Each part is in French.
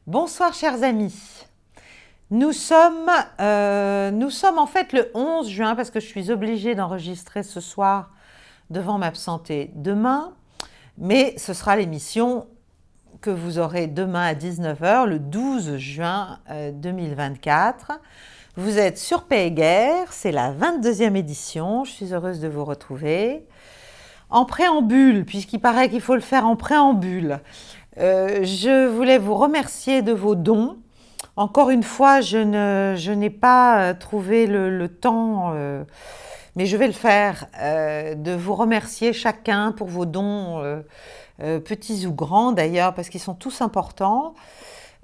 Bonsoir chers amis. Nous sommes en fait le 11 juin parce que je suis obligée d'enregistrer ce soir devant m'absenter demain, mais ce sera l'émission que vous aurez demain à 19h, le 12 juin 2024. Vous êtes sur Paix et Guerre, c'est la 22e édition, je suis heureuse de vous retrouver. En préambule, puisqu'il paraît qu'il faut le faire en préambule, je voulais vous remercier de vos dons. Encore une fois, je n'ai pas trouvé le temps, mais je vais le faire, de vous remercier chacun pour vos dons, petits ou grands d'ailleurs, parce qu'ils sont tous importants.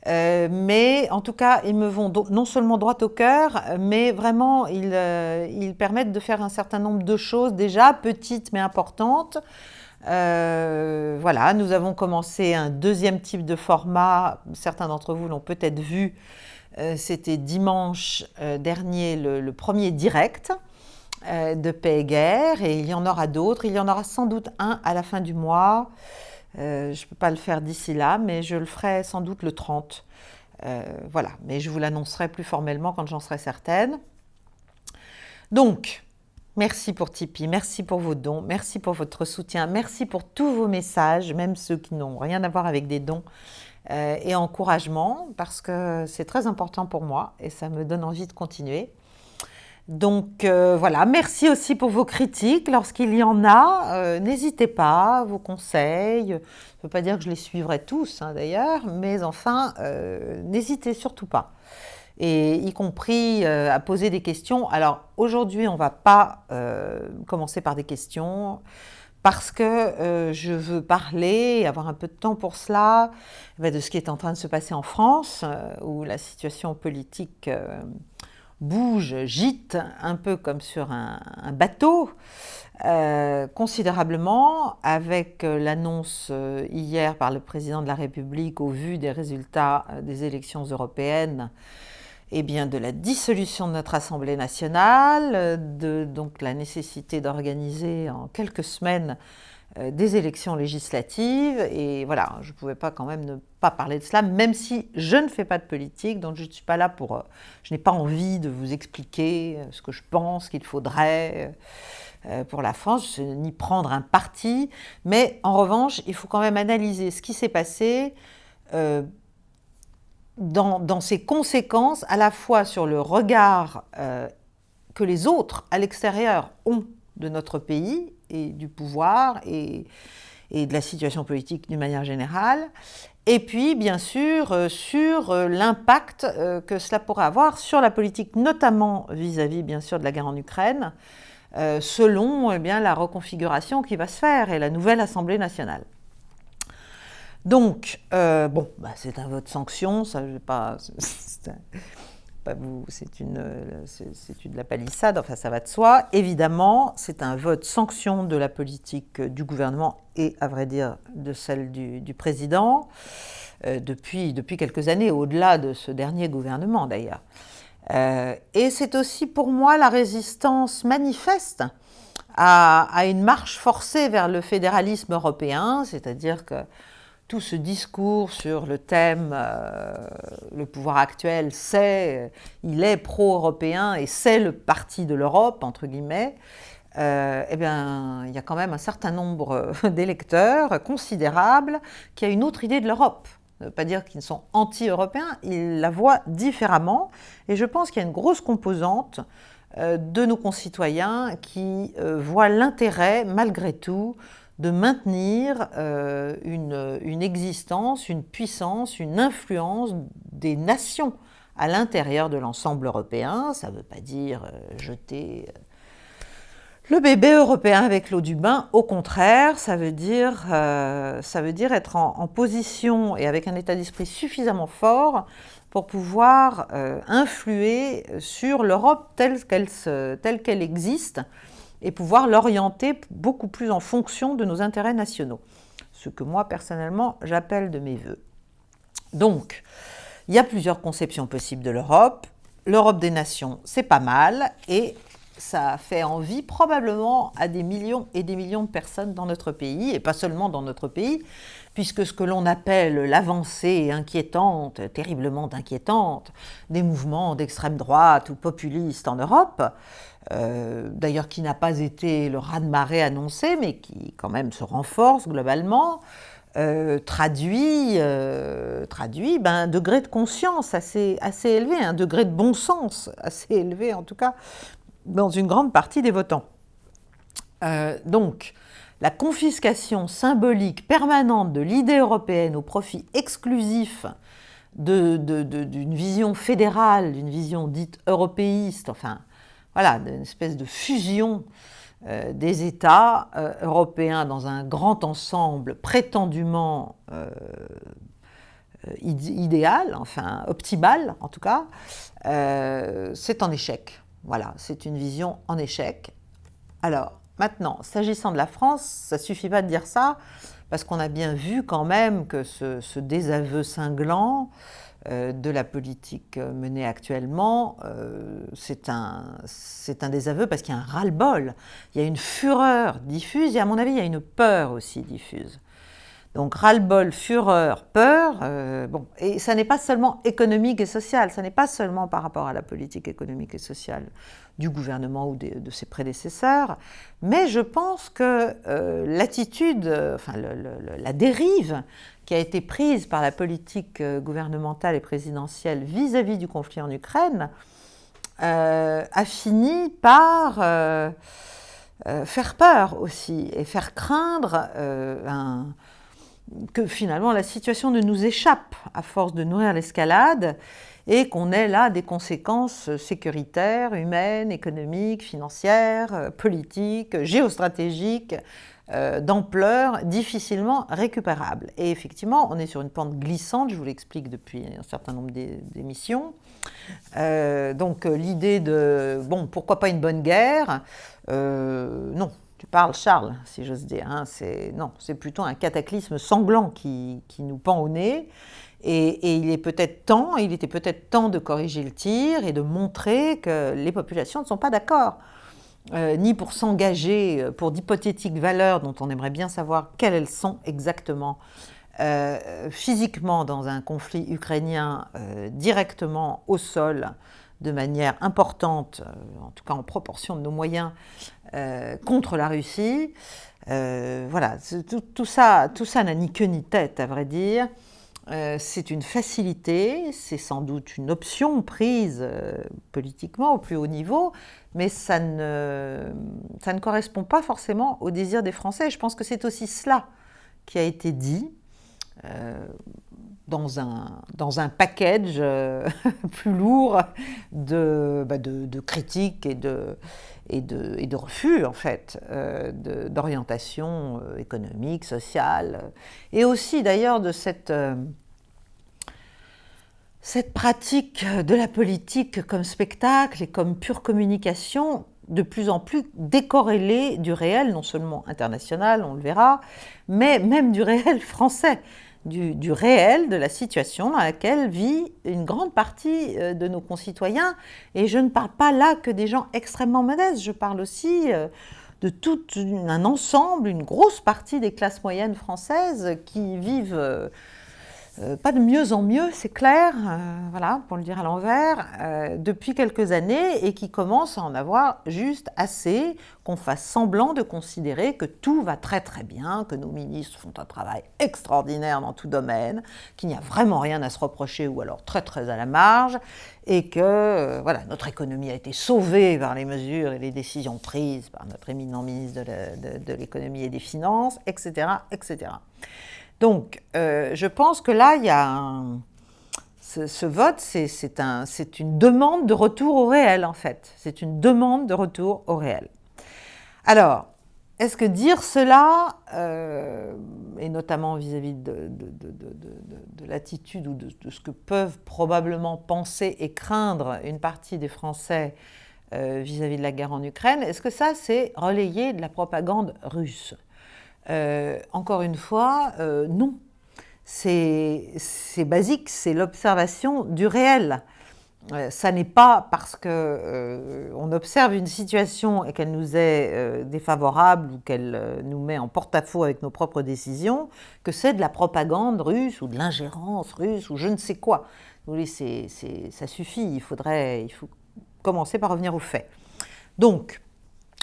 Mais en tout cas, ils me vont non seulement droit au cœur, mais vraiment, ils permettent de faire un certain nombre de choses déjà, petites mais importantes. Voilà, nous avons commencé un deuxième type de format, certains d'entre vous l'ont peut-être vu, c'était dimanche dernier le premier direct de Paix et Guerre, et il y en aura d'autres, il y en aura sans doute un à la fin du mois, je ne peux pas le faire d'ici là, mais je le ferai sans doute le 30, voilà, mais je vous l'annoncerai plus formellement quand j'en serai certaine. Donc, merci pour Tipeee, merci pour vos dons, merci pour votre soutien, merci pour tous vos messages, même ceux qui n'ont rien à voir avec des dons, et encouragement, parce que c'est très important pour moi et ça me donne envie de continuer. Donc voilà, merci aussi pour vos critiques lorsqu'il y en a, n'hésitez pas, vos conseils, ça ne veut pas dire que je les suivrai tous d'ailleurs, mais enfin, n'hésitez surtout pas. Et y compris à poser des questions. Alors aujourd'hui, on ne va pas commencer par des questions parce que je veux parler, avoir un peu de temps pour cela, de ce qui est en train de se passer en France, où la situation politique bouge, gîte, un peu comme sur un bateau, considérablement, avec l'annonce hier par le président de la République, au vu des résultats des élections européennes, eh bien, de la dissolution de notre Assemblée nationale, de donc la nécessité d'organiser en quelques semaines des élections législatives. Et voilà, je ne pouvais pas quand même ne pas parler de cela, même si je ne fais pas de politique, donc je ne suis pas là pour... je n'ai pas envie de vous expliquer ce que je pense qu'il faudrait pour la France, ni prendre un parti. Mais en revanche, il faut quand même analyser ce qui s'est passé dans ses conséquences, à la fois sur le regard que les autres à l'extérieur ont de notre pays et du pouvoir et de la situation politique d'une manière générale, et puis bien sûr sur l'impact que cela pourrait avoir sur la politique, notamment vis-à-vis bien sûr de la guerre en Ukraine, selon bien la reconfiguration qui va se faire et la nouvelle Assemblée nationale. Donc, c'est un vote sanction, ça je vais pas... c'est de la palissade, enfin ça va de soi. Évidemment, c'est un vote sanction de la politique du gouvernement et, à vrai dire, de celle du président, depuis quelques années, au-delà de ce dernier gouvernement d'ailleurs. Et c'est aussi pour moi la résistance manifeste à une marche forcée vers le fédéralisme européen, c'est-à-dire que tout ce discours sur le thème, le pouvoir actuel, il est pro-européen et c'est le parti de l'Europe, entre guillemets, eh bien, il y a quand même un certain nombre d'électeurs considérables qui a une autre idée de l'Europe. Ça ne veut pas dire qu'ils sont anti-européens, ils la voient différemment. Et je pense qu'il y a une grosse composante de nos concitoyens qui voient l'intérêt, malgré tout, de maintenir une existence, une puissance, une influence des nations à l'intérieur de l'ensemble européen. Ça ne veut pas dire jeter le bébé européen avec l'eau du bain. Au contraire, ça veut dire être en position et avec un état d'esprit suffisamment fort pour pouvoir influer sur l'Europe telle qu'elle existe, et pouvoir l'orienter beaucoup plus en fonction de nos intérêts nationaux. Ce que moi, personnellement, j'appelle de mes vœux. Donc, il y a plusieurs conceptions possibles de l'Europe. L'Europe des nations, c'est pas mal, et ça fait envie probablement à des millions et des millions de personnes dans notre pays, et pas seulement dans notre pays, puisque ce que l'on appelle l'avancée inquiétante, terriblement inquiétante, des mouvements d'extrême droite ou populistes en Europe, d'ailleurs qui n'a pas été le raz-de-marée annoncé, mais qui quand même se renforce globalement, traduit un degré de conscience assez élevé, un degré de bon sens assez élevé en tout cas, dans une grande partie des votants. Donc, la confiscation symbolique permanente de l'idée européenne au profit exclusif d'une vision fédérale, d'une vision dite européiste, enfin, voilà, d'une espèce de fusion des États européens dans un grand ensemble prétendument idéal, enfin optimal en tout cas, c'est en échec. Voilà, c'est une vision en échec. Alors, maintenant, s'agissant de la France, ça ne suffit pas de dire ça, parce qu'on a bien vu quand même que ce désaveu cinglant de la politique menée actuellement, c'est un désaveu parce qu'il y a un ras-le-bol, il y a une fureur diffuse, et à mon avis, il y a une peur aussi diffuse. Donc ras-le-bol, fureur, peur, bon, et ça n'est pas seulement économique et social, ça n'est pas seulement par rapport à la politique économique et sociale du gouvernement ou de ses prédécesseurs, mais je pense que l'attitude, enfin la dérive qui a été prise par la politique gouvernementale et présidentielle vis-à-vis du conflit en Ukraine a fini par faire peur aussi et faire craindre que finalement la situation ne nous échappe à force de nourrir l'escalade et qu'on ait là des conséquences sécuritaires, humaines, économiques, financières, politiques, géostratégiques, d'ampleur difficilement récupérables. Et effectivement, on est sur une pente glissante, je vous l'explique depuis un certain nombre d'émissions. Donc l'idée de, bon, pourquoi pas une bonne guerre, non. Tu parles, Charles, si j'ose dire. Hein, c'est plutôt un cataclysme sanglant qui nous pend au nez. Et il était peut-être temps de corriger le tir et de montrer que les populations ne sont pas d'accord, ni pour s'engager pour d'hypothétiques valeurs dont on aimerait bien savoir quelles elles sont exactement, physiquement dans un conflit ukrainien directement au sol, de manière importante, en tout cas en proportion de nos moyens, contre la Russie. Voilà, tout ça n'a ni queue ni tête, à vrai dire. C'est une facilité, c'est sans doute une option prise politiquement au plus haut niveau, mais ça ne correspond pas forcément au désir des Français. Je pense que c'est aussi cela qui a été dit dans un package plus lourd de critiques et de refus, en fait, d'orientation économique, sociale, et aussi d'ailleurs de cette pratique de la politique comme spectacle et comme pure communication de plus en plus décorrélée du réel, non seulement international, on le verra, mais même du réel français. Du réel, de la situation dans laquelle vit une grande partie de nos concitoyens. Et je ne parle pas là que des gens extrêmement modestes, je parle aussi de tout un ensemble, une grosse partie des classes moyennes françaises qui vivent pas de mieux en mieux, c'est clair, voilà, pour le dire à l'envers, depuis quelques années et qui commencent à en avoir juste assez qu'on fasse semblant de considérer que tout va très très bien, que nos ministres font un travail extraordinaire dans tout domaine, qu'il n'y a vraiment rien à se reprocher ou alors très très à la marge et que voilà, notre économie a été sauvée par les mesures et les décisions prises par notre éminent ministre de l'économie et des finances, etc., etc. Donc, je pense que là, il y a ce vote, c'est une demande de retour au réel, en fait. C'est une demande de retour au réel. Alors, est-ce que dire cela, et notamment vis-à-vis de l'attitude ou de ce que peuvent probablement penser et craindre une partie des Français vis-à-vis de la guerre en Ukraine, est-ce que ça, c'est relayer de la propagande russe ? Encore une fois, non. C'est basique, c'est l'observation du réel. ça n'est pas parce qu'on observe une situation et qu'elle nous est défavorable ou qu'elle nous met en porte-à-faux avec nos propres décisions que c'est de la propagande russe ou de l'ingérence russe ou je ne sais quoi. Vous voyez, ça suffit, il faut commencer par revenir aux faits. Donc,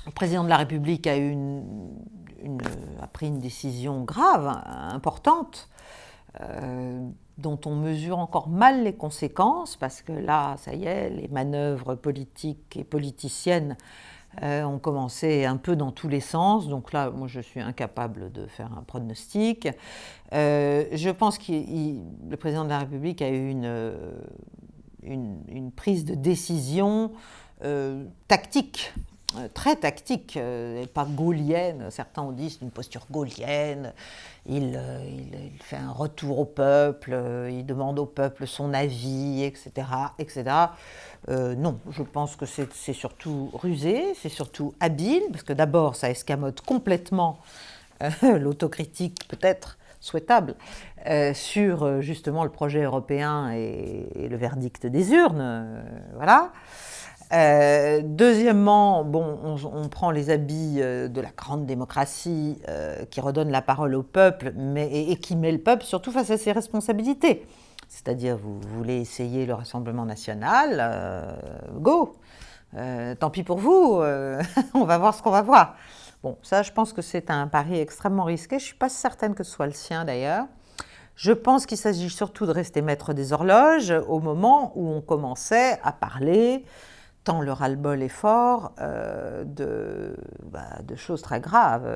le président de la République a pris une décision grave, importante, dont on mesure encore mal les conséquences, parce que là, ça y est, les manœuvres politiques et politiciennes ont commencé un peu dans tous les sens. Donc là, moi, je suis incapable de faire un pronostic. Je pense que le président de la République a eu une prise de décision tactique, très tactique, pas gaulienne. Certains ont dit c'est une posture gaulienne. Il fait un retour au peuple, il demande au peuple son avis, etc. etc. Non, je pense que c'est surtout rusé, c'est surtout habile, parce que d'abord, ça escamote complètement l'autocritique, peut-être souhaitable, sur justement le projet européen et le verdict des urnes. Voilà. Deuxièmement, bon, on prend les habits de la grande démocratie qui redonne la parole au peuple et qui met le peuple surtout face à ses responsabilités. C'est-à-dire, vous voulez essayer le Rassemblement national, go. Tant pis pour vous, on va voir ce qu'on va voir. Bon, ça, je pense que c'est un pari extrêmement risqué. Je ne suis pas certaine que ce soit le sien, d'ailleurs. Je pense qu'il s'agit surtout de rester maître des horloges au moment où on commençait à parler, tant le ras-le-bol est fort, de choses très graves,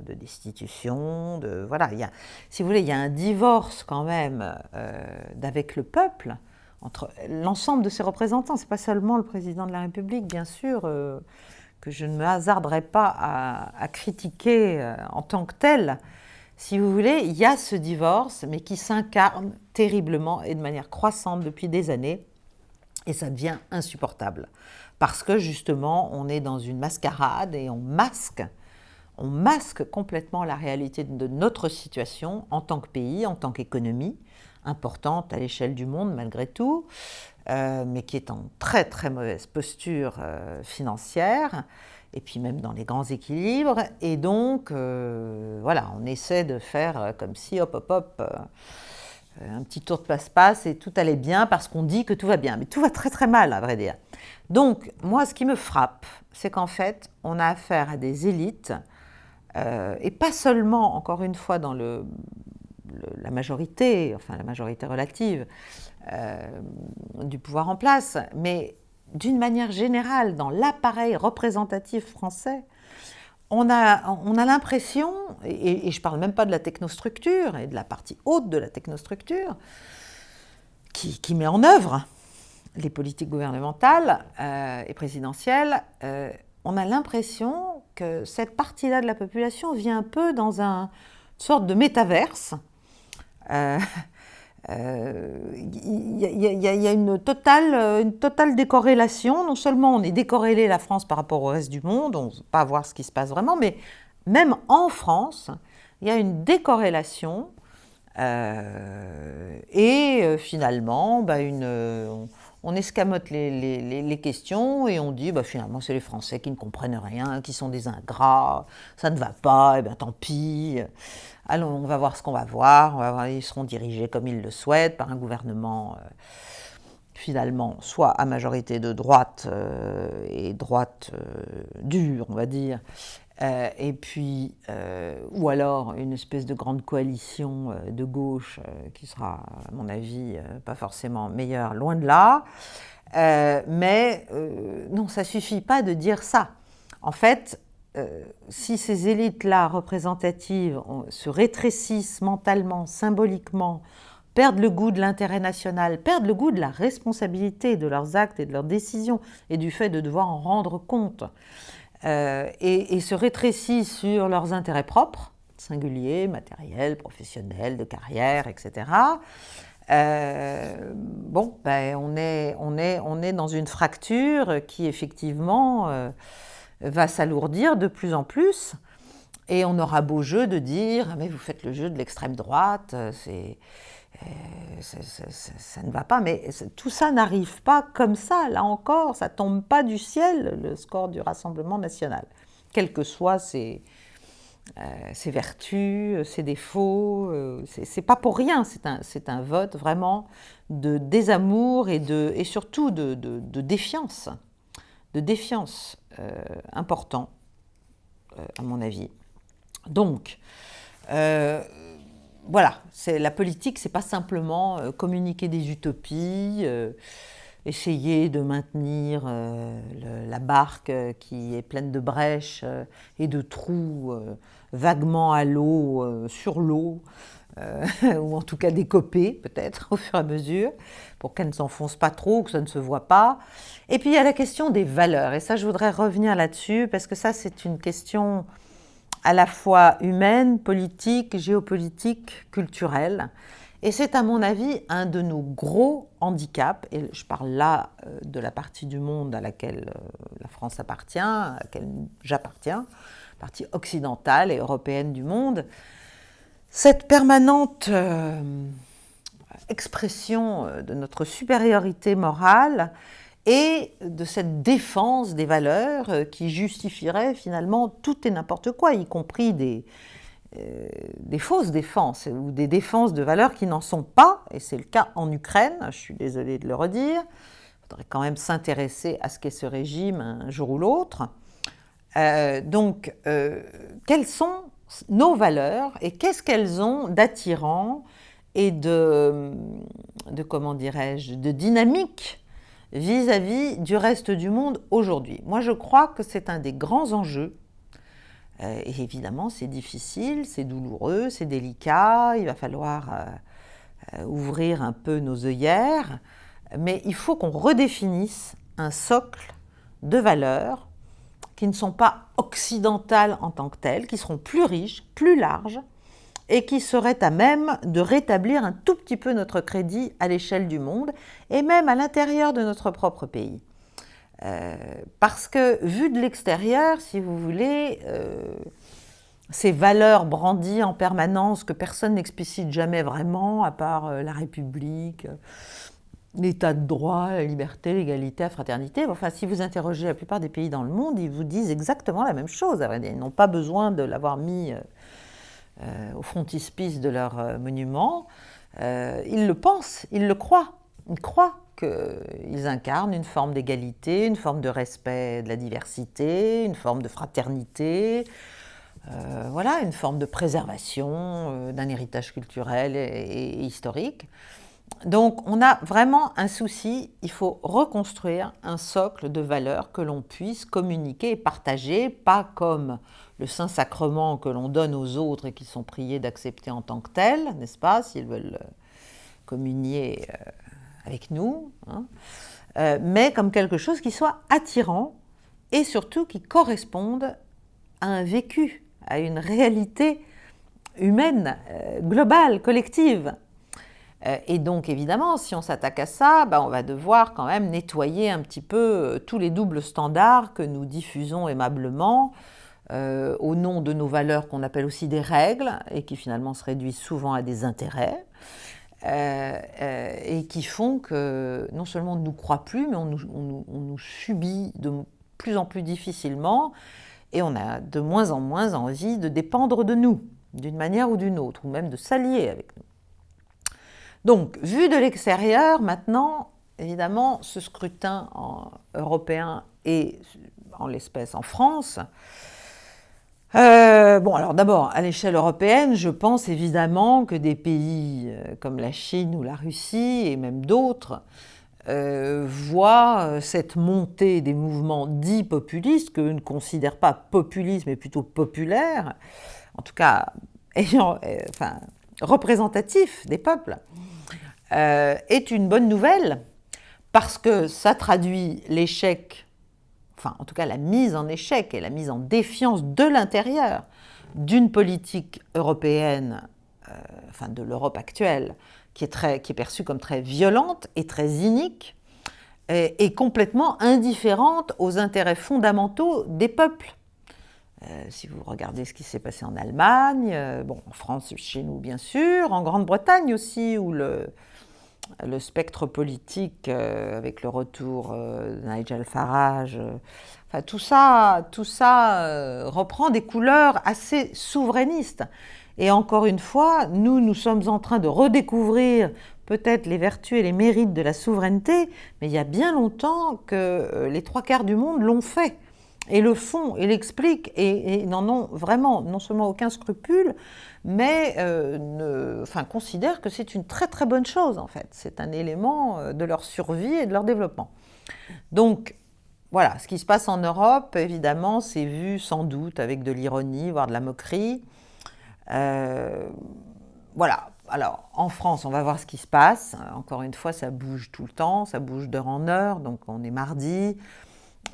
de destitution, voilà. Si vous voulez, il y a un divorce quand même avec le peuple, entre l'ensemble de ses représentants. Ce n'est pas seulement le président de la République, bien sûr, que je ne me hasarderai pas à critiquer en tant que tel. Si vous voulez, il y a ce divorce, mais qui s'incarne terriblement et de manière croissante depuis des années, et ça devient insupportable. Parce que justement, on est dans une mascarade et on masque complètement la réalité de notre situation en tant que pays, en tant qu'économie, importante à l'échelle du monde malgré tout, mais qui est en très très mauvaise posture financière, et puis même dans les grands équilibres. Et donc, voilà, on essaie de faire comme si, hop, hop, hop, un petit tour de passe-passe et tout allait bien parce qu'on dit que tout va bien. Mais tout va très très mal, à vrai dire. Donc, moi, ce qui me frappe, c'est qu'en fait, on a affaire à des élites, et pas seulement, encore une fois, dans la majorité, enfin la majorité relative du pouvoir en place, mais d'une manière générale, dans l'appareil représentatif français, on a l'impression, et je ne parle même pas de la technostructure et de la partie haute de la technostructure, qui met en œuvre les politiques gouvernementales et présidentielles, on a l'impression que cette partie-là de la population vit un peu dans une sorte de métaverse. Il y a une totale décorrélation. Non seulement on est décorrélé, la France, par rapport au reste du monde, on ne peut pas voir ce qui se passe vraiment, mais même en France, il y a une décorrélation et finalement, on escamote les questions et on dit finalement c'est les Français qui ne comprennent rien, qui sont des ingrats, ça ne va pas, et bien tant pis. Allons, on va voir ce qu'on va voir, ils seront dirigés comme ils le souhaitent par un gouvernement finalement soit à majorité de droite et droite dure, on va dire, et puis ou alors une espèce de grande coalition de gauche qui sera, à mon avis, pas forcément meilleure, loin de là. Mais non, ça ne suffit pas de dire ça. En fait, si ces élites-là représentatives se rétrécissent mentalement, symboliquement, perdent le goût de l'intérêt national, perdent le goût de la responsabilité de leurs actes et de leurs décisions et du fait de devoir en rendre compte, et se rétrécissent sur leurs intérêts propres, singuliers, matériels, professionnels, de carrière, etc., on est dans une fracture qui effectivement va s'alourdir de plus en plus, et on aura beau jeu de dire mais vous faites le jeu de l'extrême droite, Ça ne va pas, mais tout ça n'arrive pas comme ça, là encore, ça ne tombe pas du ciel, le score du Rassemblement national, quelles que soient ses vertus, ses défauts, c'est pas pour rien, c'est un vote vraiment de désamour et surtout de défiance, important, à mon avis. Donc, voilà, la politique, c'est pas simplement communiquer des utopies, essayer de maintenir la barque qui est pleine de brèches et de trous vaguement à l'eau, sur l'eau, ou en tout cas décoper peut-être au fur et à mesure, pour qu'elle ne s'enfonce pas trop, que ça ne se voit pas. Et puis il y a la question des valeurs, et ça je voudrais revenir là-dessus, parce que ça c'est une question à la fois humaine, politique, géopolitique, culturelle. Et c'est à mon avis un de nos gros handicaps, et je parle là de la partie du monde à laquelle la France appartient, à laquelle j'appartiens, partie occidentale et européenne du monde, cette permanente expression de notre supériorité morale et de cette défense des valeurs qui justifierait finalement tout et n'importe quoi, y compris des fausses défenses ou des défenses de valeurs qui n'en sont pas, et c'est le cas en Ukraine, je suis désolée de le redire. Il faudrait quand même s'intéresser à ce qu'est ce régime un jour ou l'autre. Donc, quelles sont nos valeurs et qu'est-ce qu'elles ont d'attirant et de comment dirais-je, de dynamique vis-à-vis du reste du monde aujourd'hui. Moi, je crois que c'est un des grands enjeux. Et évidemment, c'est difficile, c'est douloureux, c'est délicat, il va falloir ouvrir un peu nos œillères, mais il faut qu'on redéfinisse un socle de valeurs qui ne sont pas occidentales en tant que telles, qui seront plus riches, plus larges, et qui seraient à même de rétablir un tout petit peu notre crédit à l'échelle du monde, et même à l'intérieur de notre propre pays. Parce que, vu de l'extérieur, si vous voulez, ces valeurs brandies en permanence que personne n'explicite jamais vraiment, à part la République, l'état de droit, la liberté, l'égalité, la fraternité. Enfin, si vous interrogez la plupart des pays dans le monde, ils vous disent exactement la même chose. Ils n'ont pas besoin de l'avoir mis au frontispice de leur monument. Ils le pensent, ils le croient. Ils croient qu'ils incarnent une forme d'égalité, une forme de respect de la diversité, une forme de fraternité, voilà, une forme de préservation d'un héritage culturel et historique. Donc on a vraiment un souci, il faut reconstruire un socle de valeurs que l'on puisse communiquer et partager, pas comme le Saint-Sacrement que l'on donne aux autres et qu'ils sont priés d'accepter en tant que tel, n'est-ce pas, s'ils veulent communier avec nous, hein, mais comme quelque chose qui soit attirant et surtout qui corresponde à un vécu, à une réalité humaine, globale, collective. Et donc, évidemment, si on s'attaque à ça, on va devoir quand même nettoyer un petit peu tous les doubles standards que nous diffusons aimablement au nom de nos valeurs qu'on appelle aussi des règles et qui finalement se réduisent souvent à des intérêts et qui font que non seulement on ne nous croit plus, mais on nous subit de plus en plus difficilement et on a de moins en moins envie de dépendre de nous, d'une manière ou d'une autre, ou même de s'allier avec nous. Donc, vu de l'extérieur, maintenant, évidemment, ce scrutin européen et, en l'espèce, en France. Alors d'abord, à l'échelle européenne, je pense évidemment que des pays comme la Chine ou la Russie, et même d'autres, voient cette montée des mouvements dits populistes, que je ne considère pas populistes, mais plutôt populaires, en tout cas représentatifs des peuples, est une bonne nouvelle parce que ça traduit l'échec, enfin en tout cas la mise en échec et la mise en défiance de l'intérieur d'une politique européenne, de l'Europe actuelle, qui est perçue comme très violente et très inique et complètement indifférente aux intérêts fondamentaux des peuples. Si vous regardez ce qui s'est passé en Allemagne, bon, en France, chez nous bien sûr, en Grande-Bretagne aussi, où le spectre politique, avec le retour de Nigel Farage, enfin, tout ça reprend des couleurs assez souverainistes. Et encore une fois, nous sommes en train de redécouvrir peut-être les vertus et les mérites de la souveraineté, mais il y a bien longtemps que les 3/4 du monde l'ont fait, et le font, et l'expliquent, et n'en ont vraiment non seulement aucun scrupule, mais considèrent que c'est une très très bonne chose en fait. C'est un élément de leur survie et de leur développement. Donc voilà, ce qui se passe en Europe, évidemment, c'est vu sans doute avec de l'ironie, voire de la moquerie. Voilà. Alors, en France, on va voir ce qui se passe. Encore une fois, ça bouge tout le temps, ça bouge d'heure en heure, donc on est mardi.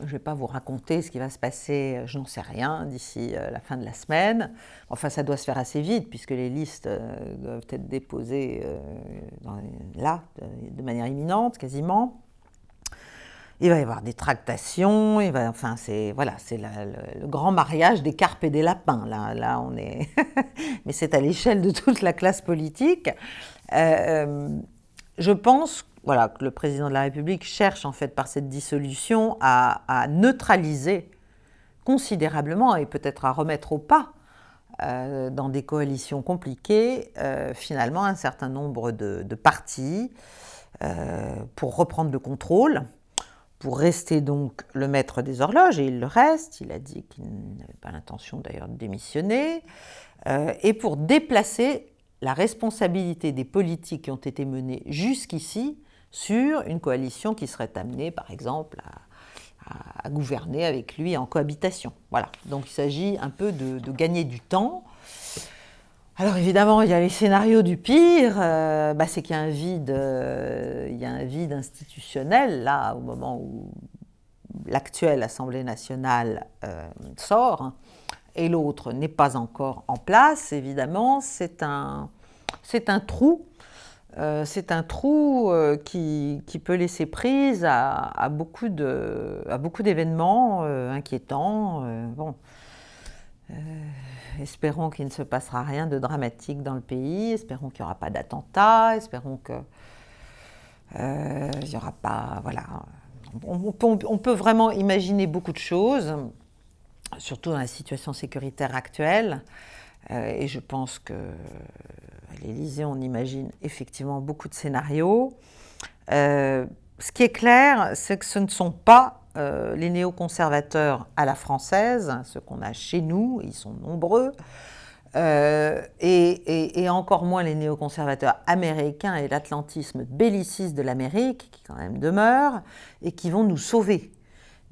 Je ne vais pas vous raconter ce qui va se passer, je n'en sais rien, d'ici la fin de la semaine. Enfin, ça doit se faire assez vite, puisque les listes doivent être déposées là, de manière imminente, quasiment. Il va y avoir des tractations, c'est le grand mariage des carpes et des lapins. Là on est... Mais c'est à l'échelle de toute la classe politique. Je pense que le président de la République cherche en fait par cette dissolution à neutraliser considérablement et peut-être à remettre au pas dans des coalitions compliquées finalement un certain nombre de partis pour reprendre le contrôle, pour rester donc le maître des horloges, et il le reste, il a dit qu'il n'avait pas l'intention d'ailleurs de démissionner, et pour déplacer la responsabilité des politiques qui ont été menées jusqu'ici sur une coalition qui serait amenée, par exemple, à gouverner avec lui en cohabitation. Voilà, donc il s'agit un peu de gagner du temps. Alors évidemment, il y a les scénarios du pire, c'est qu'il y a un vide institutionnel, là, au moment où l'actuelle Assemblée nationale sort, et l'autre n'est pas encore en place, évidemment, c'est un trou. C'est un trou qui peut laisser prise à beaucoup d'événements inquiétants. Espérons qu'il ne se passera rien de dramatique dans le pays, espérons qu'il n'y aura pas d'attentat, espérons qu'il n'y aura pas... Voilà. On peut vraiment imaginer beaucoup de choses, surtout dans la situation sécuritaire actuelle. Et je pense qu'à l'Élysée, on imagine effectivement beaucoup de scénarios. Ce qui est clair, c'est que ce ne sont pas les néoconservateurs à la française, ceux qu'on a chez nous, ils sont nombreux, et encore moins les néoconservateurs américains et l'atlantisme belliciste de l'Amérique, qui quand même demeure, et qui vont nous sauver.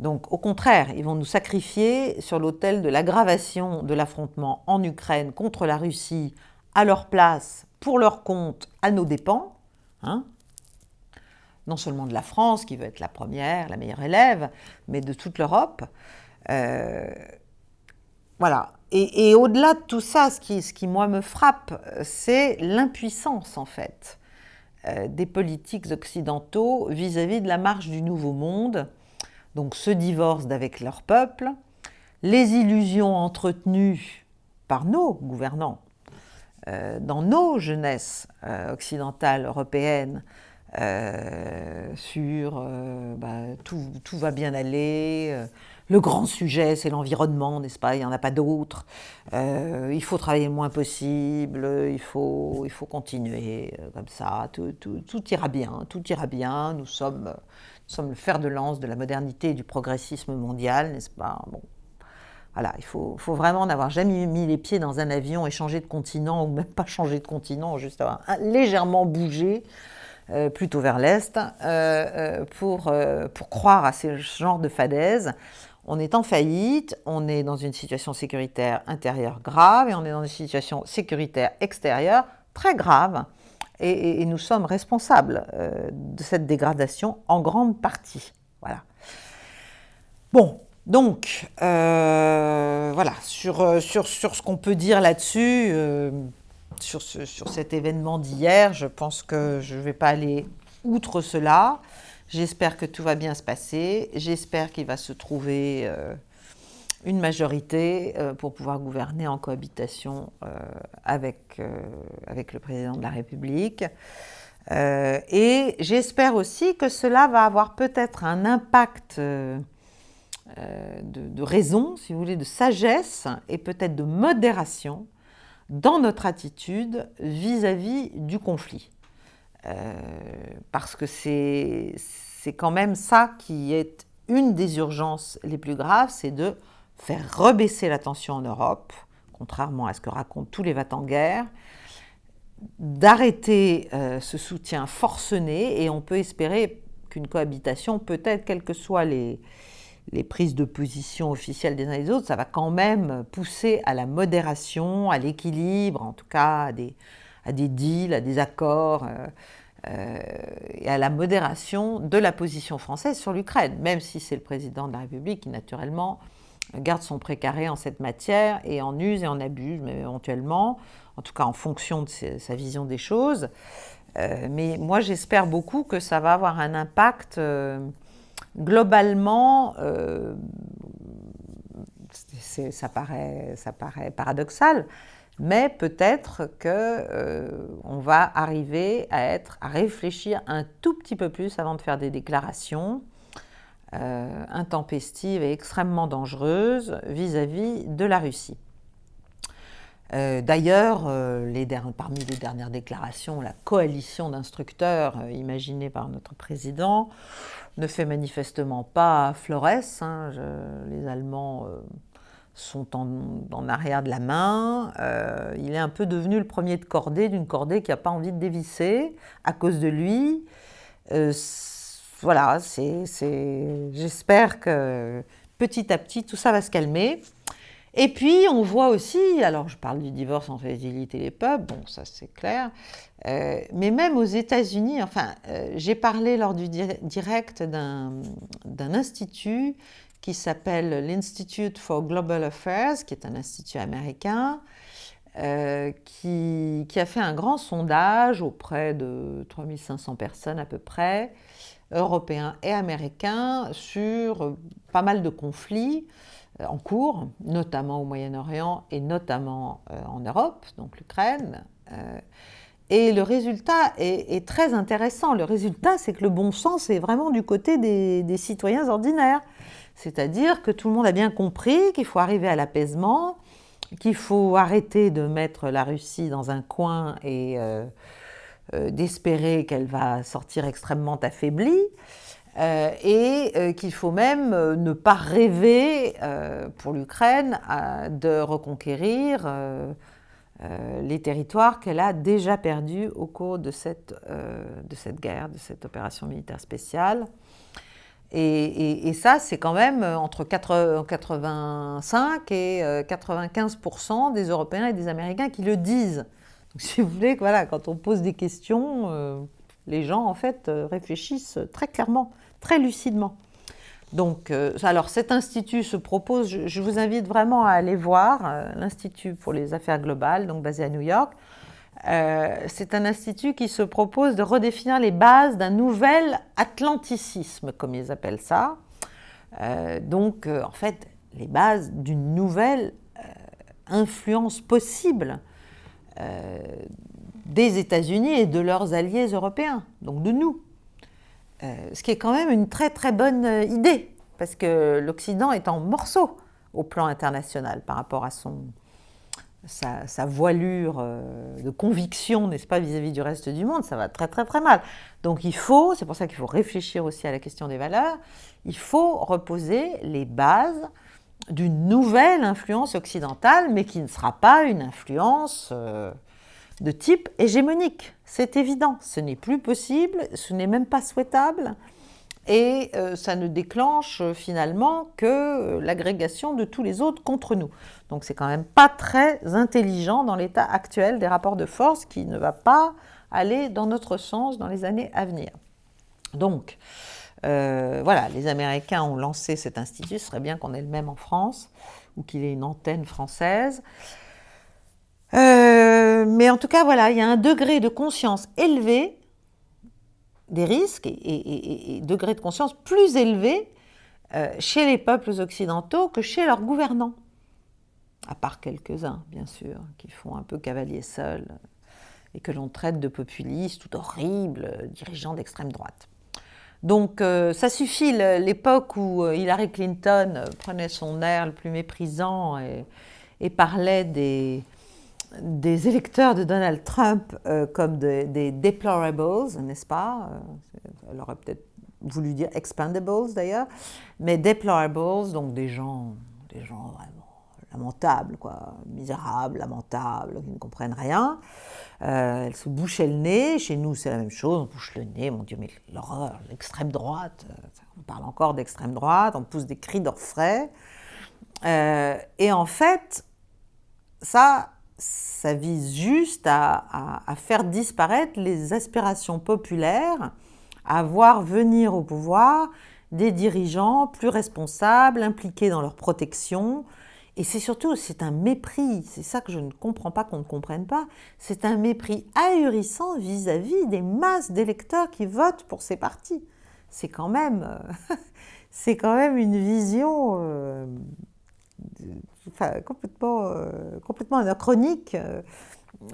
Donc, au contraire, ils vont nous sacrifier sur l'autel de l'aggravation de l'affrontement en Ukraine contre la Russie, à leur place, pour leur compte, à nos dépens, hein, non seulement de la France, qui veut être la première, la meilleure élève, mais de toute l'Europe. Voilà. Et au-delà de tout ça, ce qui moi, me frappe, c'est l'impuissance, en fait, des politiques occidentaux vis-à-vis de la marche du Nouveau Monde, donc ce divorce d'avec leur peuple, les illusions entretenues par nos gouvernants dans nos jeunesses occidentales, européennes, sur tout va bien aller, le grand sujet c'est l'environnement, n'est-ce pas, il n'y en a pas d'autre, il faut travailler le moins possible, il faut continuer comme ça, tout ira bien, nous sommes le fer de lance de la modernité et du progressisme mondial, n'est-ce pas? Bon. Voilà, il faut vraiment n'avoir jamais mis les pieds dans un avion et changer de continent, ou même pas changer de continent, juste avoir légèrement bougé, plutôt vers l'Est, pour croire à ce genre de fadaise. On est en faillite, on est dans une situation sécuritaire intérieure grave, et on est dans une situation sécuritaire extérieure très grave, et nous sommes responsables de cette dégradation en grande partie. Voilà. Bon. Donc, voilà, sur ce qu'on peut dire là-dessus, sur cet événement d'hier, je pense que je ne vais pas aller outre cela. J'espère que tout va bien se passer. J'espère qu'il va se trouver une majorité pour pouvoir gouverner en cohabitation avec le président de la République. Et j'espère aussi que cela va avoir peut-être un impact de raison, si vous voulez, de sagesse et peut-être de modération dans notre attitude vis-à-vis du conflit. Parce que c'est quand même ça qui est une des urgences les plus graves, c'est de faire rebaisser la tension en Europe, contrairement à ce que racontent tous les va-t-en-guerre, d'arrêter ce soutien forcené, et on peut espérer qu'une cohabitation, peut-être, quelles que soient les prises de position officielles des uns et des autres, ça va quand même pousser à la modération, à l'équilibre, en tout cas à des deals, à des accords, et à la modération de la position française sur l'Ukraine, même si c'est le président de la République qui, naturellement, garde son précaré en cette matière et en use et en abuse, mais éventuellement, en tout cas en fonction de sa vision des choses. Mais moi, j'espère beaucoup que ça va avoir un impact globalement. Ça paraît paradoxal, mais peut-être qu'on va arriver à réfléchir un tout petit peu plus avant de faire des déclarations intempestives et extrêmement dangereuses vis-à-vis de la Russie. D'ailleurs, parmi les dernières déclarations, la coalition d'instructeurs imaginée par notre président ne fait manifestement pas florès. Les Allemands sont en arrière de la main. Il est un peu devenu le premier de cordée, d'une cordée qui n'a pas envie de dévisser à cause de lui. Voilà, j'espère que petit à petit, tout ça va se calmer. Et puis, on voit aussi, alors je parle du divorce entre les élites et les peuples, bon, ça c'est clair, mais même aux États-Unis, j'ai parlé lors du direct d'un institut qui s'appelle l'Institute for Global Affairs, qui est un institut américain, qui a fait un grand sondage auprès de 3500 personnes à peu près, européens et américains, sur pas mal de conflits en cours, notamment au Moyen-Orient et notamment en Europe, donc l'Ukraine. Et le résultat est très intéressant. Le résultat, c'est que le bon sens est vraiment du côté des citoyens ordinaires. C'est-à-dire que tout le monde a bien compris qu'il faut arriver à l'apaisement, qu'il faut arrêter de mettre la Russie dans un coin et d'espérer qu'elle va sortir extrêmement affaiblie, et qu'il faut même ne pas rêver pour l'Ukraine de reconquérir les territoires qu'elle a déjà perdus au cours de cette guerre, de cette opération militaire spéciale. Et ça, c'est quand même entre 85 et 95% des Européens et des Américains qui le disent. Donc, si vous voulez, voilà, quand on pose des questions, les gens, en fait, réfléchissent très clairement, très lucidement. Donc, alors, cet institut se propose, je vous invite vraiment à aller voir, l'Institut pour les affaires globales, donc basé à New York. C'est un institut qui se propose de redéfinir les bases d'un nouvel atlanticisme, comme ils appellent ça. En fait, les bases d'une nouvelle influence possible des États-Unis et de leurs alliés européens, donc de nous. Ce qui est quand même une très très bonne idée, parce que l'Occident est en morceaux au plan international par rapport à sa voilure de conviction, n'est-ce pas, vis-à-vis du reste du monde. Ça va très très très mal. Donc c'est pour ça qu'il faut réfléchir aussi à la question des valeurs, il faut reposer les bases d'une nouvelle influence occidentale, mais qui ne sera pas une influence de type hégémonique. C'est évident, ce n'est plus possible, ce n'est même pas souhaitable, et ça ne déclenche finalement que l'agrégation de tous les autres contre nous. Donc c'est quand même pas très intelligent dans l'état actuel des rapports de force, qui ne va pas aller dans notre sens dans les années à venir. Donc voilà, les Américains ont lancé cet institut, ce serait bien qu'on ait le même en France, ou qu'il ait une antenne française. Mais en tout cas, voilà, il y a un degré de conscience élevé des risques et degré de conscience plus élevé chez les peuples occidentaux que chez leurs gouvernants. À part quelques-uns, bien sûr, qui font un peu cavalier seul et que l'on traite de populistes ou d'horribles dirigeants d'extrême droite. Donc ça suffit, l'époque où Hillary Clinton prenait son air le plus méprisant et parlait des électeurs de Donald Trump comme des deplorables, n'est-ce pas? Elle aurait peut-être voulu dire expendables d'ailleurs, mais deplorables, donc des gens vraiment lamentables, quoi, misérables, lamentables, qui ne comprennent rien. Elle se bouchait le nez. Chez nous, c'est la même chose. On bouche le nez. Mon Dieu, mais l'horreur, l'extrême droite. On parle encore d'extrême droite. On pousse des cris d'orfraie. Et en fait, ça vise juste à faire disparaître les aspirations populaires, à voir venir au pouvoir des dirigeants plus responsables, impliqués dans leur protection. Et c'est surtout, c'est un mépris, c'est ça que je ne comprends pas qu'on ne comprenne pas, c'est un mépris ahurissant vis-à-vis des masses d'électeurs qui votent pour ces partis. C'est quand même une vision complètement anachronique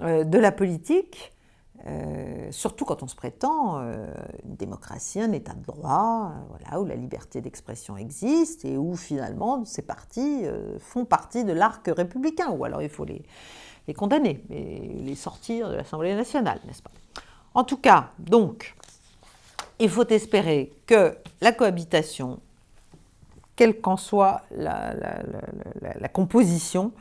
de la politique, surtout quand on se prétend une démocratie, un état de droit, voilà, où la liberté d'expression existe et où finalement ces partis font partie de l'arc républicain, ou alors il faut les condamner et les sortir de l'Assemblée nationale, n'est-ce pas? En tout cas, donc, il faut espérer que la cohabitation, quelle qu'en soit la composition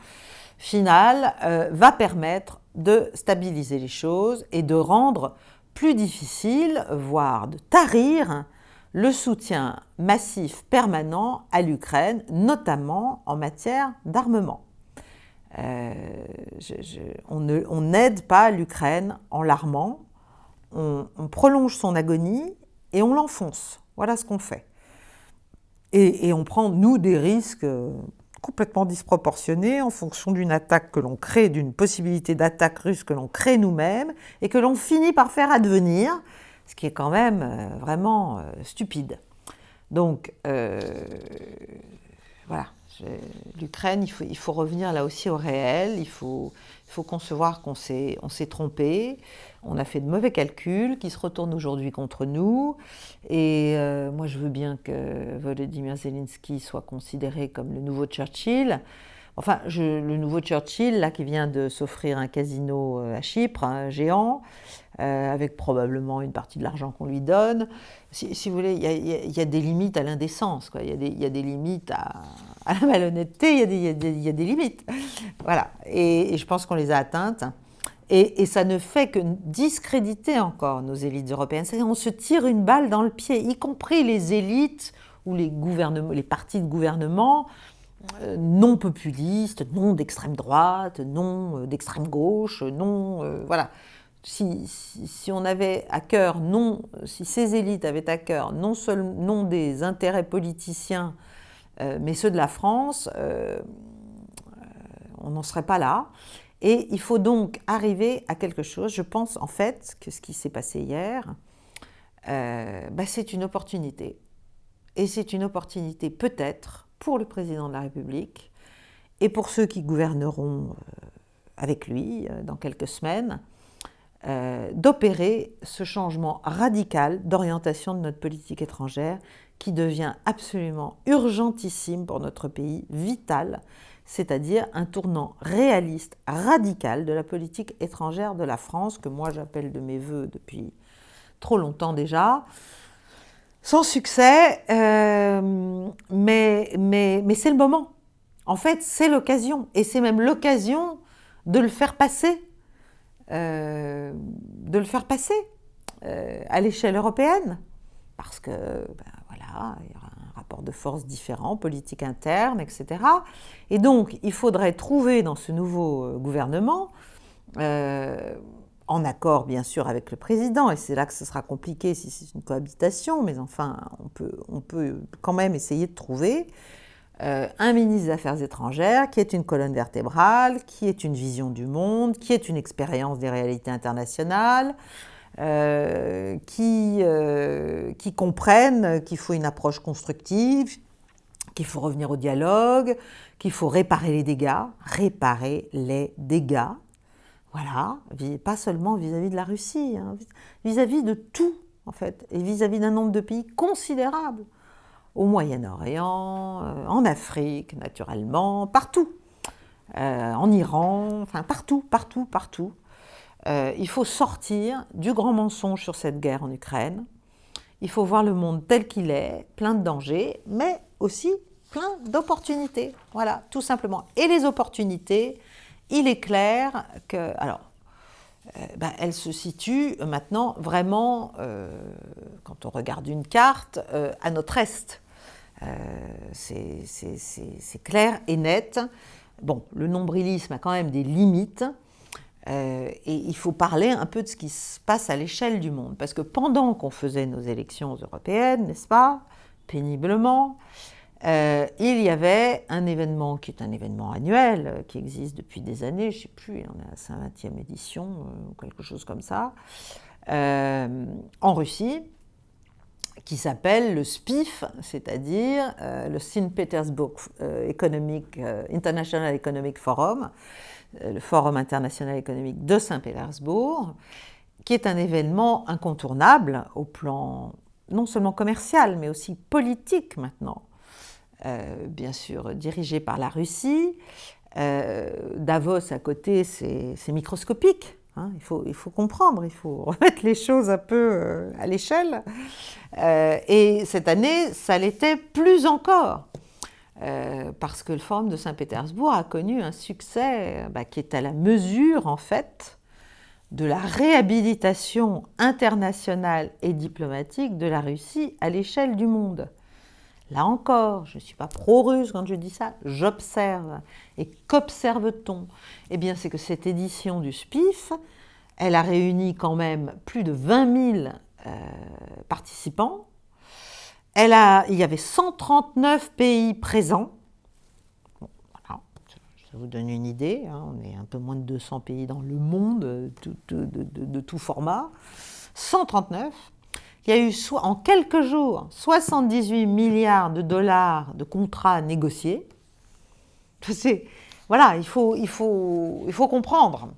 finale, va permettre de stabiliser les choses et de rendre plus difficile, voire de tarir, le soutien massif permanent à l'Ukraine, notamment en matière d'armement. On n'aide pas l'Ukraine en l'armant, on prolonge son agonie et on l'enfonce. Voilà ce qu'on fait. Et on prend, nous, des risques complètement disproportionnés en fonction d'une attaque que l'on crée, d'une possibilité d'attaque russe que l'on crée nous-mêmes et que l'on finit par faire advenir, ce qui est quand même vraiment stupide. Donc, voilà, l'Ukraine, il faut revenir là aussi au réel, il faut concevoir qu'on s'est trompé, on a fait de mauvais calculs qui se retournent aujourd'hui contre nous, et moi je veux bien que Volodymyr Zelensky soit considéré comme le nouveau Churchill. Enfin, le nouveau Churchill, là, qui vient de s'offrir un casino à Chypre, un géant, avec probablement une partie de l'argent qu'on lui donne. Si vous voulez, il y a des limites à l'indécence, quoi. Il y a des limites à la malhonnêteté, il y a des limites. Voilà. Et je pense qu'on les a atteintes. Et ça ne fait que discréditer encore nos élites européennes. C'est-à-dire on se tire une balle dans le pied, y compris les élites ou les partis de gouvernement non populistes, non d'extrême droite, non d'extrême gauche, non... voilà. Si on avait à cœur, si ces élites avaient à cœur non des intérêts politiciens, mais ceux de la France, on n'en serait pas là. Et il faut donc arriver à quelque chose. Je pense en fait que ce qui s'est passé hier, c'est une opportunité. Et c'est une opportunité peut-être pour le président de la République et pour ceux qui gouverneront avec lui dans quelques semaines, d'opérer ce changement radical d'orientation de notre politique étrangère qui devient absolument urgentissime pour notre pays, vital, c'est-à-dire un tournant réaliste, radical de la politique étrangère de la France, que moi j'appelle de mes voeux depuis trop longtemps déjà, sans succès, mais c'est le moment. En fait, c'est l'occasion, et c'est même l'occasion de le faire passer. À l'échelle européenne, parce que voilà, il y aura un rapport de force différent, politique interne, etc. Et donc, il faudrait trouver dans ce nouveau gouvernement, en accord bien sûr avec le président, et c'est là que ce sera compliqué si c'est une cohabitation, mais enfin, on peut quand même essayer de trouver un ministre des Affaires étrangères qui est une colonne vertébrale, qui est une vision du monde, qui est une expérience des réalités internationales, qui comprennent qu'il faut une approche constructive, qu'il faut revenir au dialogue, qu'il faut réparer les dégâts, voilà, pas seulement vis-à-vis de la Russie, hein, vis-à-vis de tout, en fait, et vis-à-vis d'un nombre de pays considérable, au Moyen-Orient, en Afrique, naturellement, partout, en Iran, enfin partout. Il faut sortir du grand mensonge sur cette guerre en Ukraine. Il faut voir le monde tel qu'il est, plein de dangers, mais aussi plein d'opportunités. Voilà, tout simplement. Et les opportunités, il est clair que... Alors, elles se situent maintenant vraiment, quand on regarde une carte, à notre est. C'est clair et net. Bon, le nombrilisme a quand même des limites. Et il faut parler un peu de ce qui se passe à l'échelle du monde. Parce que pendant qu'on faisait nos élections européennes, n'est-ce pas, péniblement, il y avait un événement qui est un événement annuel, qui existe depuis des années, je ne sais plus, on est à sa 20e édition, ou quelque chose comme ça, en Russie, qui s'appelle le SPIF, c'est-à-dire le Saint Petersburg International Economic Forum, le Forum international économique de Saint-Pétersbourg, qui est un événement incontournable au plan non seulement commercial, mais aussi politique maintenant, bien sûr dirigé par la Russie. Davos à côté, c'est microscopique. Hein, il faut comprendre, il faut remettre les choses un peu à l'échelle. Et cette année, ça l'était plus encore. Parce que le Forum de Saint-Pétersbourg a connu un succès qui est à la mesure, en fait, de la réhabilitation internationale et diplomatique de la Russie à l'échelle du monde. Là encore, je ne suis pas pro-russe quand je dis ça, j'observe. Et qu'observe-t-on ? Eh bien, c'est que cette édition du SPIF, elle a réuni quand même plus de 20 000 participants. Il y avait 139 pays présents. Bon, voilà, ça vous donne une idée. Hein, on est un peu moins de 200 pays dans le monde, de tout format. 139. Il y a eu en quelques jours 78 milliards de dollars de contrats négociés. Voilà, il faut comprendre.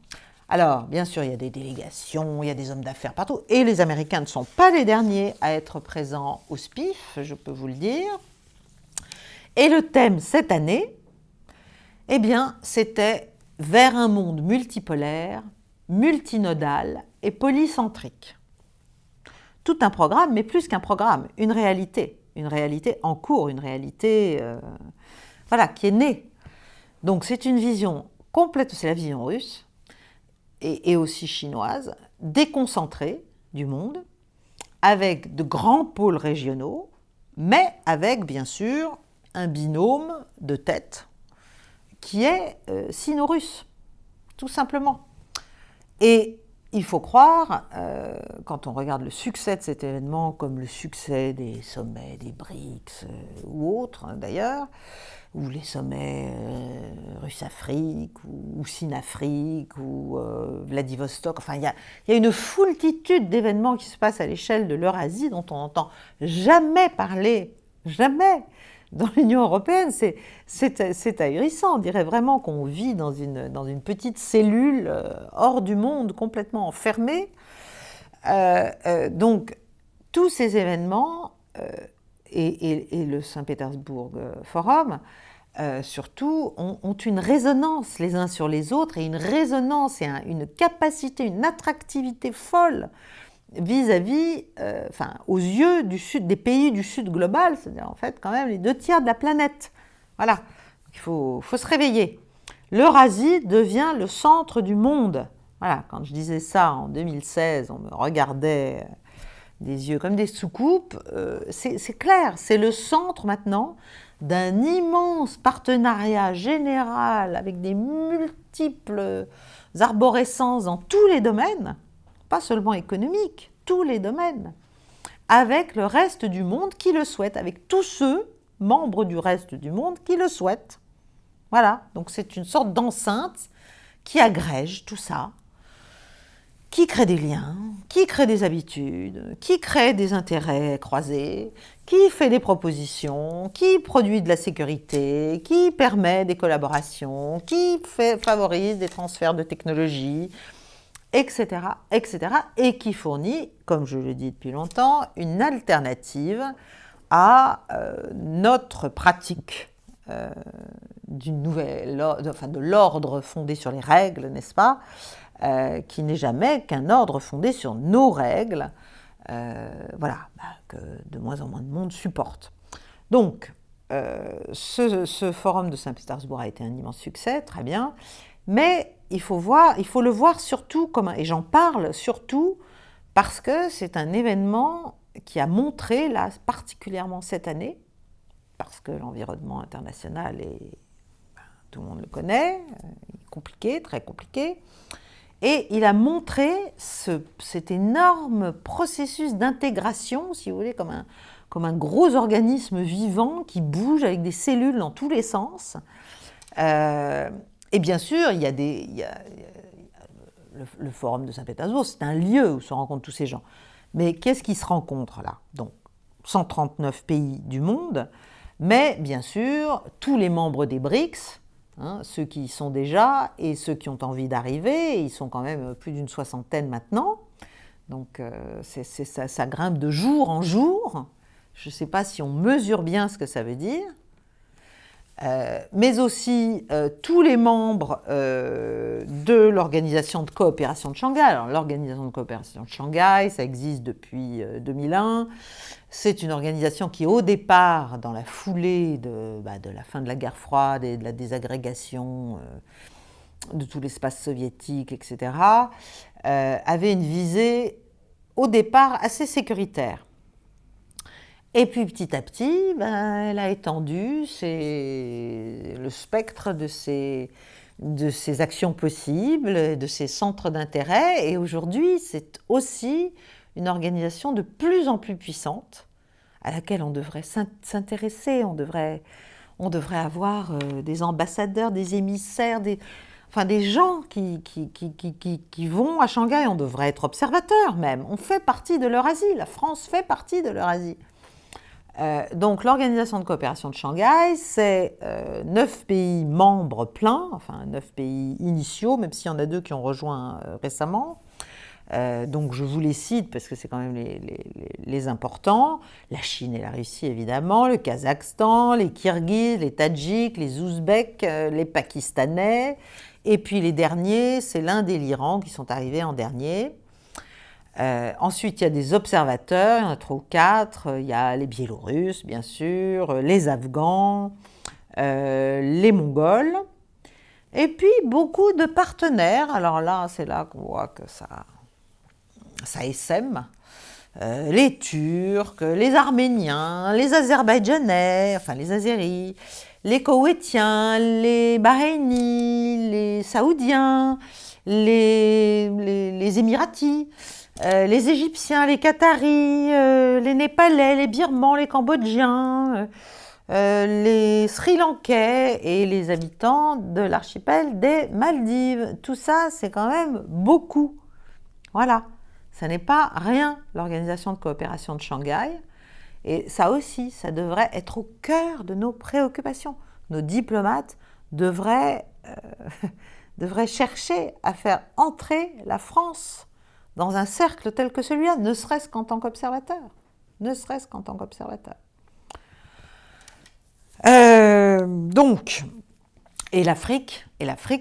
Alors, bien sûr, il y a des délégations, il y a des hommes d'affaires partout, et les Américains ne sont pas les derniers à être présents au SPIF, je peux vous le dire. Et le thème cette année, eh bien, c'était vers un monde multipolaire, multinodal et polycentrique. Tout un programme, mais plus qu'un programme, une réalité en cours, une réalité qui est née. Donc c'est une vision complète, c'est la vision russe, et aussi chinoise, déconcentrée du monde, avec de grands pôles régionaux, mais avec bien sûr un binôme de tête qui est sino-russe, tout simplement. Et il faut croire, quand on regarde le succès de cet événement, comme le succès des sommets des BRICS ou autres d'ailleurs, ou les sommets Russe-Afrique, ou Sine-Afrique, ou Vladivostok, enfin il y a une foultitude d'événements qui se passent à l'échelle de l'Eurasie dont on n'entend jamais parler, jamais. Dans l'Union européenne, c'est ahurissant. On dirait vraiment qu'on vit dans une petite cellule hors du monde, complètement enfermée. Donc, tous ces événements, et le Saint-Pétersbourg Forum, surtout, ont une résonance les uns sur les autres, et une résonance et une capacité, une attractivité folle vis-à-vis, aux yeux des pays du Sud global, c'est-à-dire en fait quand même les 2/3 de la planète. Voilà, il faut se réveiller. L'Eurasie devient le centre du monde. Voilà, quand je disais ça en 2016, on me regardait des yeux comme des soucoupes. C'est clair, c'est le centre maintenant d'un immense partenariat général avec des multiples arborescences dans tous les domaines, pas seulement économiques, tous les domaines, avec le reste du monde qui le souhaite, avec tous ceux, membres du reste du monde, qui le souhaitent. Voilà, donc c'est une sorte d'enceinte qui agrège tout ça, qui crée des liens, qui crée des habitudes, qui crée des intérêts croisés, qui fait des propositions, qui produit de la sécurité, qui permet des collaborations, qui favorise des transferts de technologies, etc., etc., et qui fournit, comme je le dis depuis longtemps, une alternative à notre pratique de l'ordre fondé sur les règles, n'est-ce pas, qui n'est jamais qu'un ordre fondé sur nos règles, que de moins en moins de monde supporte. Donc, ce forum de Saint-Pétersbourg a été un immense succès, très bien, mais il faut le voir surtout et j'en parle surtout parce que c'est un événement qui a montré, là, particulièrement cette année, parce que l'environnement international tout le monde le connaît, compliqué, très compliqué, et il a montré cet énorme processus d'intégration, si vous voulez, comme un gros organisme vivant qui bouge avec des cellules dans tous les sens. Et bien sûr, il y a le forum de Saint-Pétersbourg, c'est un lieu où se rencontrent tous ces gens. Mais qu'est-ce qui se rencontre là? Donc, 139 pays du monde, mais bien sûr, tous les membres des BRICS, ceux qui y sont déjà et ceux qui ont envie d'arriver, ils sont quand même plus d'une soixantaine maintenant, donc ça grimpe de jour en jour. Je ne sais pas si on mesure bien ce que ça veut dire, mais aussi tous les membres de l'Organisation de coopération de Shanghai. Alors, l'Organisation de coopération de Shanghai, ça existe depuis 2001. C'est une organisation qui, au départ, dans la foulée de la fin de la guerre froide et de la désagrégation de tout l'espace soviétique, etc., avait une visée, au départ, assez sécuritaire. Et puis, petit à petit, elle a étendu le spectre de ses actions possibles, de ses centres d'intérêt. Et aujourd'hui, c'est aussi une organisation de plus en plus puissante à laquelle on devrait s'intéresser. On devrait avoir des ambassadeurs, des émissaires, des gens qui vont à Shanghai. On devrait être observateurs même. On fait partie de l'Eurasie. La France fait partie de l'Eurasie. Donc l'Organisation de coopération de Shanghai, c'est 9 pays membres pleins, 9 pays initiaux, même s'il y en a 2 qui ont rejoint récemment. Donc je vous les cite parce que c'est quand même les importants. La Chine et la Russie, évidemment, le Kazakhstan, les Kirghizes, les Tadjiks, les Ouzbeks, les Pakistanais. Et puis les derniers, c'est l'Inde et l'Iran qui sont arrivés en dernier. Ensuite, il y a des observateurs, il y en a 3 ou 4. Il y a les Biélorusses, bien sûr, les Afghans, les Mongols. Et puis, beaucoup de partenaires. Alors là, c'est là qu'on voit que ça essaime. Les Turcs, les Arméniens, les Azerbaïdjanais, les Azéris, les Koweïtiens, les Bahreïnis, les Saoudiens, les Émiratis, les Égyptiens, les Qataris, les Népalais, les Birmans, les Cambodgiens, les Sri Lankais et les habitants de l'archipel des Maldives. Tout ça, c'est quand même beaucoup. Voilà, ça n'est pas rien, l'Organisation de coopération de Shanghai. Et ça aussi, ça devrait être au cœur de nos préoccupations. Nos diplomates devraient chercher à faire entrer la France dans un cercle tel que celui-là, ne serait-ce qu'en tant qu'observateur. Ne serait-ce qu'en tant qu'observateur. Et l'Afrique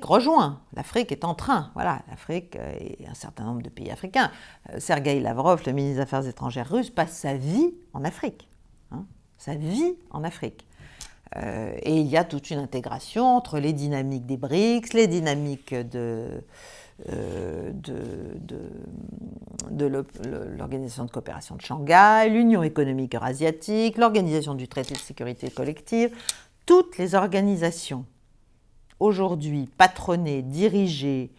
rejoint. L'Afrique est en train, voilà, l'Afrique et un certain nombre de pays africains. Sergueï Lavrov, le ministre des Affaires étrangères russe, passe sa vie en Afrique. Sa vie en Afrique. Et il y a toute une intégration entre les dynamiques des BRICS, les dynamiques de l'Organisation de coopération de Shanghai, l'Union économique eurasiatique, l'Organisation du traité de sécurité collective. Toutes les organisations aujourd'hui patronnées, dirigées,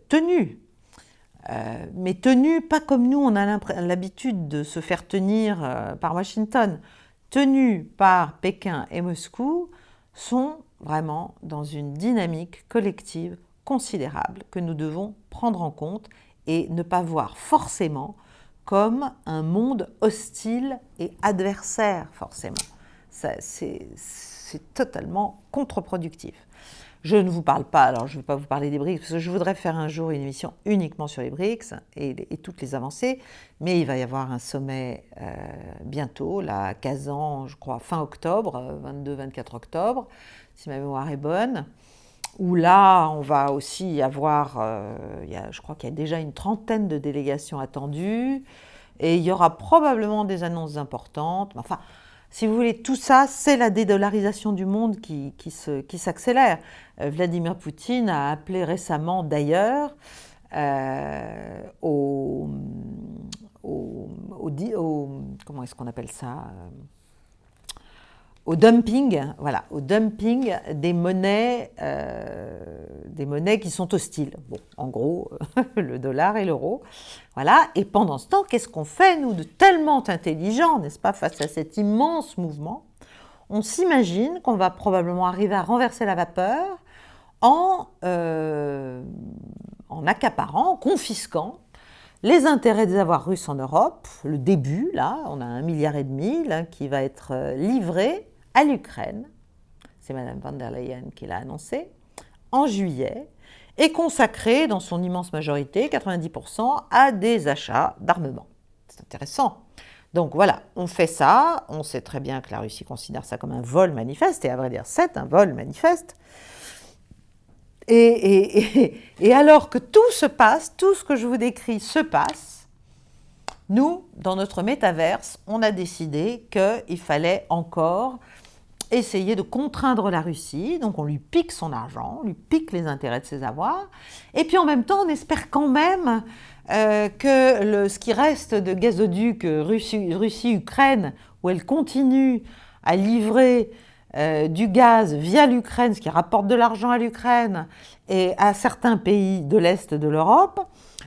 tenues, mais tenues pas comme nous, on a l'habitude de se faire tenir par Washington, tenues par Pékin et Moscou, sont vraiment dans une dynamique collective considérable que nous devons prendre en compte et ne pas voir forcément comme un monde hostile et adversaire, forcément. C'est totalement contre-productif. Je ne vous parle pas, alors je ne vais pas vous parler des BRICS, parce que je voudrais faire un jour une émission uniquement sur les BRICS et toutes les avancées, mais il va y avoir un sommet bientôt, là, à Kazan, je crois, fin octobre, 22-24 octobre, si ma mémoire est bonne, où là, on va aussi avoir, je crois qu'il y a déjà une trentaine de délégations attendues, et il y aura probablement des annonces importantes, enfin, si vous voulez, tout ça, c'est la dédollarisation du monde qui s'accélère. Vladimir Poutine a appelé récemment, d'ailleurs, comment est-ce qu'on appelle ça, au dumping, voilà, au dumping des monnaies qui sont hostiles. Bon, en gros, le dollar et l'euro. Voilà. Et pendant ce temps, qu'est-ce qu'on fait, nous, de tellement intelligents, n'est-ce pas, face à cet immense mouvement? On s'imagine qu'on va probablement arriver à renverser la vapeur en accaparant, en confisquant les intérêts des avoirs russes en Europe. Le début, là, on a 1,5 milliard là, qui va être livré à l'Ukraine, c'est Mme von der Leyen qui l'a annoncé, en juillet, et consacré dans son immense majorité, 90%, à des achats d'armement. C'est intéressant. Donc voilà, on fait ça, on sait très bien que la Russie considère ça comme un vol manifeste, et à vrai dire, c'est un vol manifeste. Et alors que tout se passe, tout ce que je vous décris se passe, nous, dans notre métaverse, on a décidé qu'il fallait encore essayer de contraindre la Russie, donc on lui pique son argent, on lui pique les intérêts de ses avoirs, et puis en même temps on espère quand même que ce qui reste de gazoduc Russie-Ukraine, où elle continue à livrer du gaz via l'Ukraine, ce qui rapporte de l'argent à l'Ukraine et à certains pays de l'Est de l'Europe,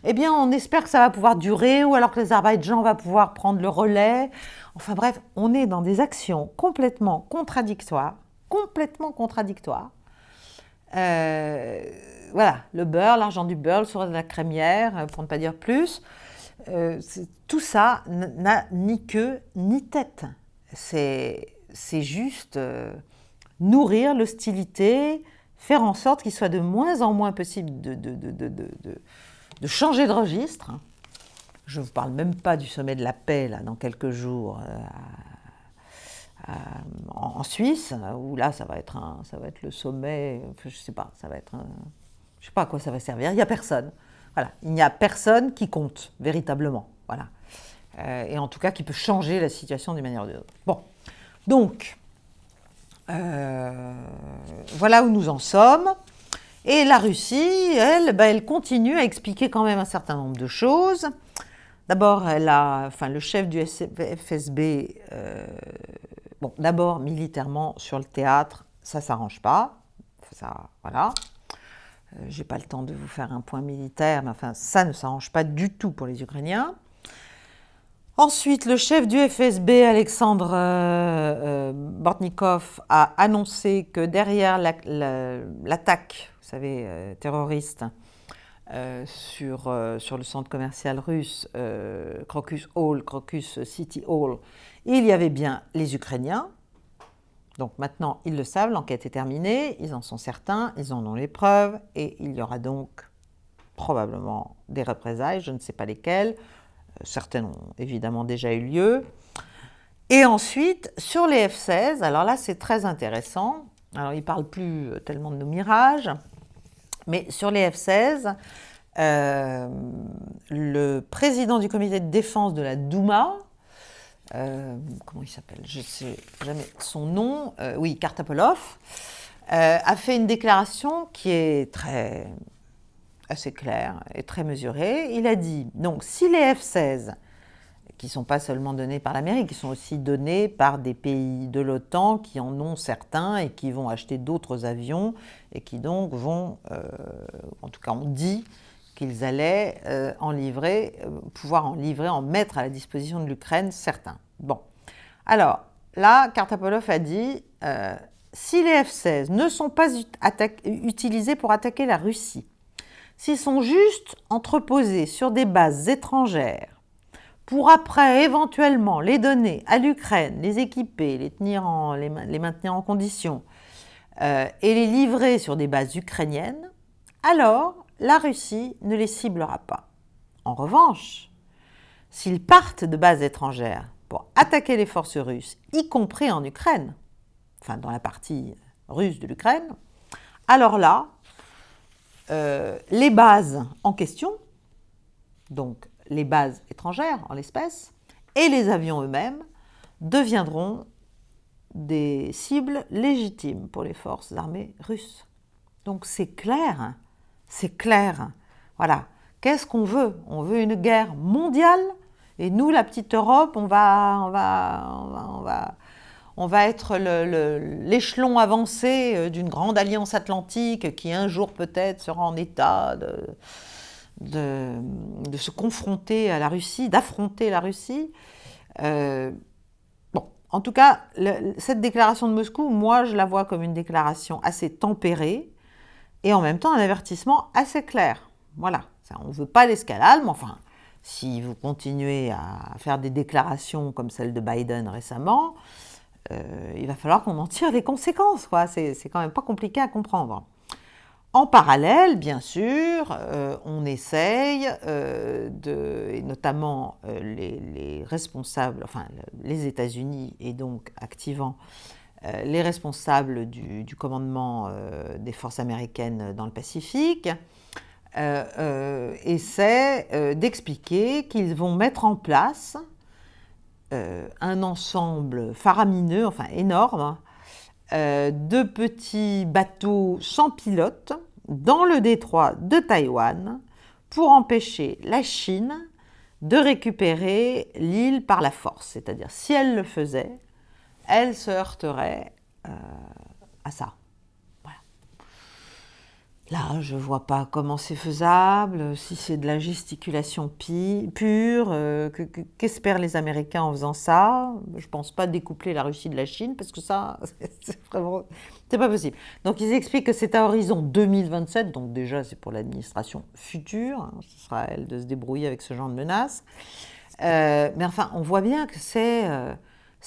eh bien on espère que ça va pouvoir durer, ou alors que l'Azerbaïdjan va pouvoir prendre le relais. Enfin bref, on est dans des actions complètement contradictoires. Voilà, le beurre, l'argent du beurre, le sourire de la crémière, pour ne pas dire plus. Tout ça n'a ni queue ni tête. C'est juste nourrir l'hostilité, faire en sorte qu'il soit de moins en moins possible de changer de registre. Je ne vous parle même pas du sommet de la paix, là, dans quelques jours, en Suisse, où là, ça va être le sommet, je ne sais pas, je ne sais pas à quoi ça va servir, il n'y a personne. Voilà, il n'y a personne qui compte, véritablement. Voilà. Et en tout cas, qui peut changer la situation d'une manière ou d'une autre. Bon, donc, voilà où nous en sommes. Et la Russie, elle continue à expliquer quand même un certain nombre de choses. D'abord, le chef du FSB, d'abord militairement sur le théâtre, ça ne s'arrange pas. Ça, voilà. Je n'ai pas le temps de vous faire un point militaire, mais enfin, ça ne s'arrange pas du tout pour les Ukrainiens. Ensuite, le chef du FSB, Alexandre Bortnikov, a annoncé que derrière l'attaque, vous savez, terroriste, sur le centre commercial russe Crocus City Hall, il y avait bien les Ukrainiens. Donc maintenant, ils le savent, l'enquête est terminée, ils en sont certains, ils en ont les preuves, et il y aura donc probablement des représailles, je ne sais pas lesquelles. Certaines ont évidemment déjà eu lieu. Et ensuite, sur les F-16, alors là c'est très intéressant, alors ils ne parlent plus tellement de nos mirages, mais sur les F-16, le président du comité de défense de la Douma, comment il s'appelle? Je ne sais jamais son nom, oui, Kartapolov, a fait une déclaration qui est assez claire et très mesurée. Il a dit, donc, si les F-16, qui ne sont pas seulement donnés par l'Amérique, qui sont aussi donnés par des pays de l'OTAN qui en ont certains et qui vont acheter d'autres avions et qui donc vont, en tout cas on dit, qu'ils allaient pouvoir en livrer, en mettre à la disposition de l'Ukraine certains. Bon, alors là, Kartapolov a dit, si les F-16 ne sont pas utilisés pour attaquer la Russie, s'ils sont juste entreposés sur des bases étrangères pour après éventuellement les donner à l'Ukraine, les équiper, les maintenir en condition et les livrer sur des bases ukrainiennes, alors la Russie ne les ciblera pas. En revanche, s'ils partent de bases étrangères pour attaquer les forces russes, y compris en Ukraine, enfin dans la partie russe de l'Ukraine, alors là, les bases en question, donc les bases étrangères en l'espèce, et les avions eux-mêmes deviendront des cibles légitimes pour les forces armées russes. Donc c'est clair, c'est clair. Voilà. Qu'est-ce qu'on veut? On veut une guerre mondiale et nous, la petite Europe, on va être l'échelon avancé d'une grande alliance atlantique qui un jour peut-être sera en état de se confronter à la Russie, d'affronter la Russie. Bon, en tout cas, cette déclaration de Moscou, moi, je la vois comme une déclaration assez tempérée et en même temps un avertissement assez clair. Voilà, on ne veut pas l'escalade, mais enfin, si vous continuez à faire des déclarations comme celle de Biden récemment, il va falloir qu'on en tire les conséquences, quoi. C'est quand même pas compliqué à comprendre. En parallèle, bien sûr, on essaye, et notamment les responsables, enfin les États-Unis, et donc activant les responsables du commandement des forces américaines dans le Pacifique, essaient d'expliquer qu'ils vont mettre en place un ensemble faramineux, enfin énorme, de petits bateaux sans pilote dans le détroit de Taïwan pour empêcher la Chine de récupérer l'île par la force. C'est-à-dire, si elle le faisait, elle se heurterait à ça. Voilà. Là, je ne vois pas comment c'est faisable, si c'est de la gesticulation pure, qu'espèrent les Américains en faisant ça. Je ne pense pas découpler la Russie de la Chine, parce que ça, c'est vraiment, c'est pas possible. Donc, ils expliquent que c'est à horizon 2027, donc déjà, c'est pour l'administration future, hein, ce sera à elle de se débrouiller avec ce genre de menaces. Mais enfin, on voit bien que c'est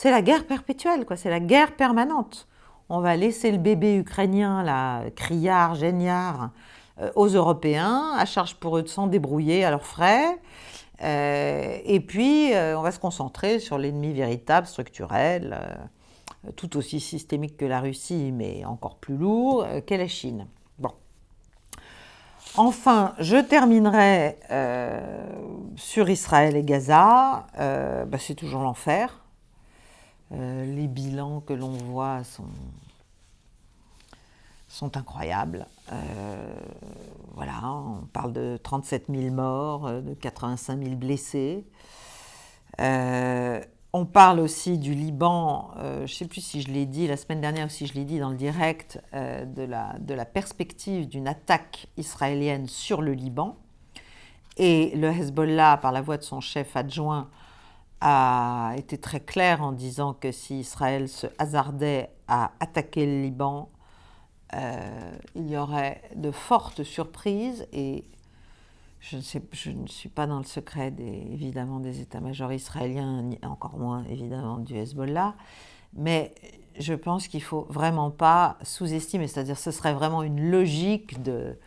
la guerre perpétuelle, quoi, c'est la guerre permanente. On va laisser le bébé ukrainien, là, criard, géniard, aux Européens, à charge pour eux de s'en débrouiller à leurs frais. Et puis, on va se concentrer sur l'ennemi véritable, structurel, tout aussi systémique que la Russie, mais encore plus lourd, qu'est la Chine. Bon. Enfin, je terminerai sur Israël et Gaza. C'est toujours l'enfer. Les bilans que l'on voit sont incroyables. Voilà, on parle de 37 000 morts, de 85 000 blessés. On parle aussi du Liban, je ne sais plus si je l'ai dit la semaine dernière ou si je l'ai dit dans le direct, de la perspective d'une attaque israélienne sur le Liban. Et le Hezbollah, par la voix de son chef adjoint, a été très clair en disant que si Israël se hasardait à attaquer le Liban, il y aurait de fortes surprises et je ne suis pas dans le secret évidemment des états-majors israéliens, ni encore moins évidemment du Hezbollah, mais je pense qu'il ne faut vraiment pas sous-estimer, c'est-à-dire que ce serait vraiment une logique de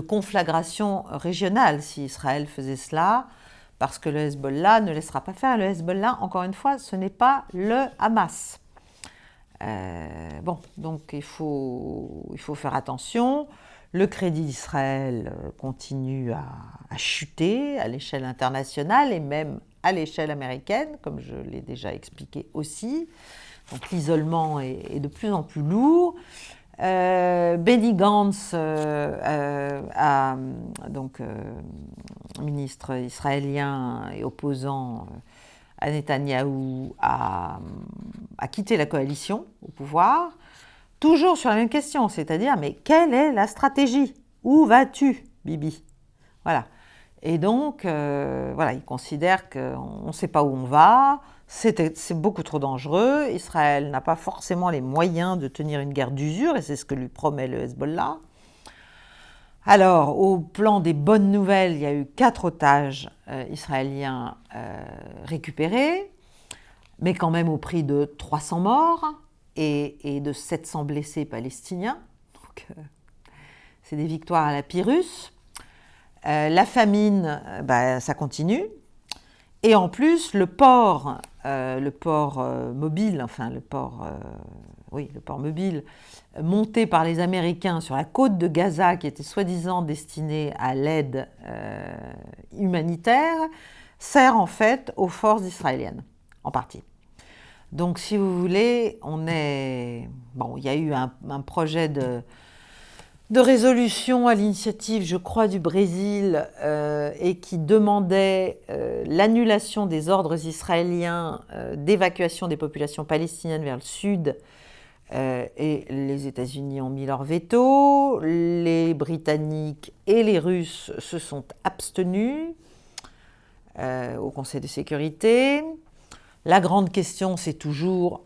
conflagration régionale si Israël faisait cela, parce que le Hezbollah ne laissera pas faire. Le Hezbollah, encore une fois, ce n'est pas le Hamas. Donc il faut faire attention. Le crédit d'Israël continue à chuter à l'échelle internationale et même à l'échelle américaine, comme je l'ai déjà expliqué aussi. Donc l'isolement est de plus en plus lourd. Benny Gantz, ministre israélien et opposant à Netanyahou, a quitté la coalition au pouvoir, toujours sur la même question, c'est-à-dire, mais quelle est la stratégie? Où vas-tu, Bibi? Voilà. Et donc, il considère qu'on ne sait pas où on va, c'est beaucoup trop dangereux, Israël n'a pas forcément les moyens de tenir une guerre d'usure, et c'est ce que lui promet le Hezbollah. Alors, au plan des bonnes nouvelles, il y a eu 4 otages israéliens récupérés, mais quand même au prix de 300 morts et de 700 blessés palestiniens. Donc, c'est des victoires à la Pyrrhus. La famine, ça continue. Et en plus, le port mobile, enfin le port mobile, monté par les Américains sur la côte de Gaza, qui était soi-disant destiné à l'aide humanitaire, sert en fait aux forces israéliennes, en partie. Donc, si vous voulez, il y a eu un projet de résolution à l'initiative, je crois, du Brésil et qui demandait l'annulation des ordres israéliens d'évacuation des populations palestiniennes vers le sud. Et les États-Unis ont mis leur veto, les Britanniques et les Russes se sont abstenus au Conseil de sécurité. La grande question, c'est toujours,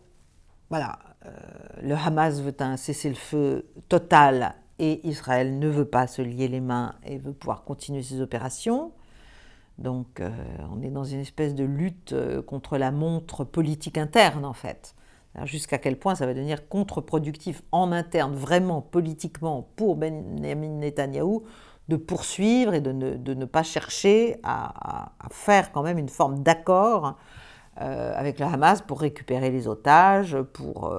le Hamas veut un cessez-le-feu total et Israël ne veut pas se lier les mains et veut pouvoir continuer ses opérations. Donc on est dans une espèce de lutte contre la montre politique interne en fait. Jusqu'à quel point ça va devenir contre-productif en interne, vraiment politiquement, pour Benjamin Netanyahou, de poursuivre et de ne pas chercher à faire quand même une forme d'accord avec le Hamas pour récupérer les otages, pour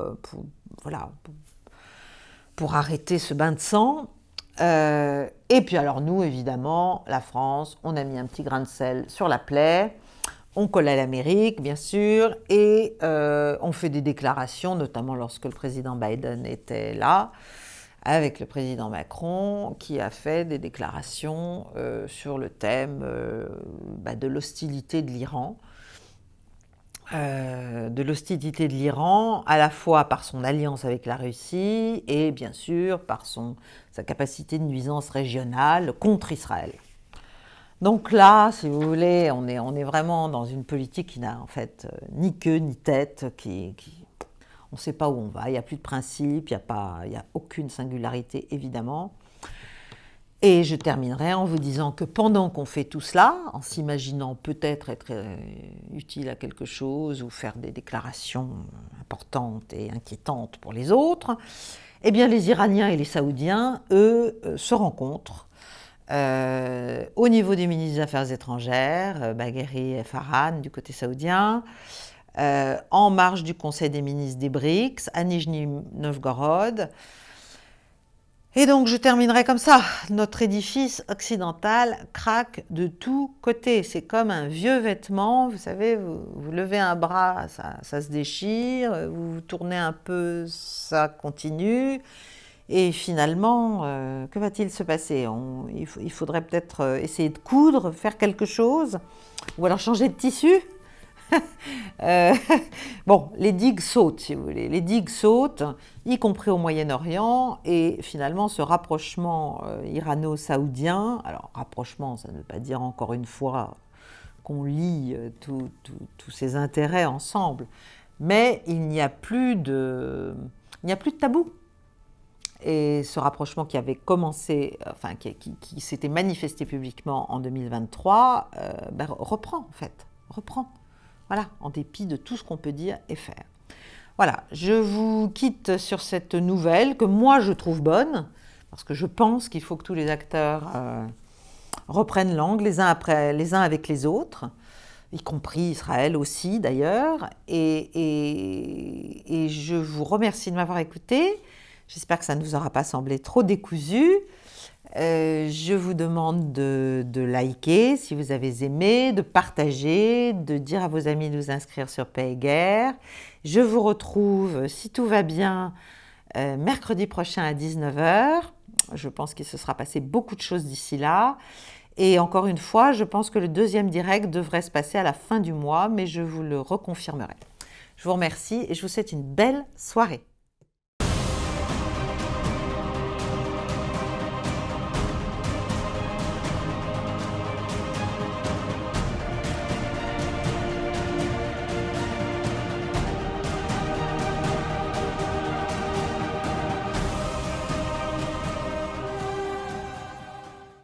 arrêter ce bain de sang. Et puis alors nous, évidemment, la France, on a mis un petit grain de sel sur la plaie, on colle à l'Amérique, bien sûr, et on fait des déclarations, notamment lorsque le président Biden était là, avec le président Macron, qui a fait des déclarations sur le thème de l'hostilité de l'Iran. À la fois par son alliance avec la Russie et bien sûr par sa capacité de nuisance régionale contre Israël. Donc là, si vous voulez, on est vraiment dans une politique qui n'a en fait ni queue ni tête, on ne sait pas où on va, il n'y a plus de principe, il n'y a aucune singularité évidemment. Et je terminerai en vous disant que pendant qu'on fait tout cela, en s'imaginant peut-être être utile à quelque chose ou faire des déclarations importantes et inquiétantes pour les autres, eh bien les Iraniens et les Saoudiens, eux, se rencontrent au niveau des ministres des Affaires étrangères, Bagheri et Farhan du côté saoudien, en marge du Conseil des ministres des BRICS, à Nijni Novgorod. Et donc, je terminerai comme ça. Notre édifice occidental craque de tous côtés. C'est comme un vieux vêtement. Vous savez, vous levez un bras, ça se déchire. Vous tournez un peu, ça continue. Et finalement, que va-t-il se passer ? Il faudrait peut-être essayer de coudre, faire quelque chose, ou alors changer de tissu. Les digues sautent, si vous voulez. Les digues sautent, y compris au Moyen-Orient, et finalement, ce rapprochement irano-saoudien, alors rapprochement, ça ne veut pas dire encore une fois qu'on lie tous ces intérêts ensemble, mais il n'y a plus de tabou. Et ce rapprochement qui avait commencé, qui s'était manifesté publiquement en 2023, reprend en fait, Voilà, en dépit de tout ce qu'on peut dire et faire. Voilà, je vous quitte sur cette nouvelle que moi je trouve bonne, parce que je pense qu'il faut que tous les acteurs reprennent langue les uns avec les autres, y compris Israël aussi d'ailleurs. Et je vous remercie de m'avoir écouté. J'espère que ça ne vous aura pas semblé trop décousu. Je vous demande de liker si vous avez aimé, de partager, de dire à vos amis de vous inscrire sur Paix et Guerre. Je vous retrouve, si tout va bien, mercredi prochain à 19h. Je pense qu'il se sera passé beaucoup de choses d'ici là. Et encore une fois, je pense que le deuxième direct devrait se passer à la fin du mois, mais je vous le reconfirmerai. Je vous remercie et je vous souhaite une belle soirée.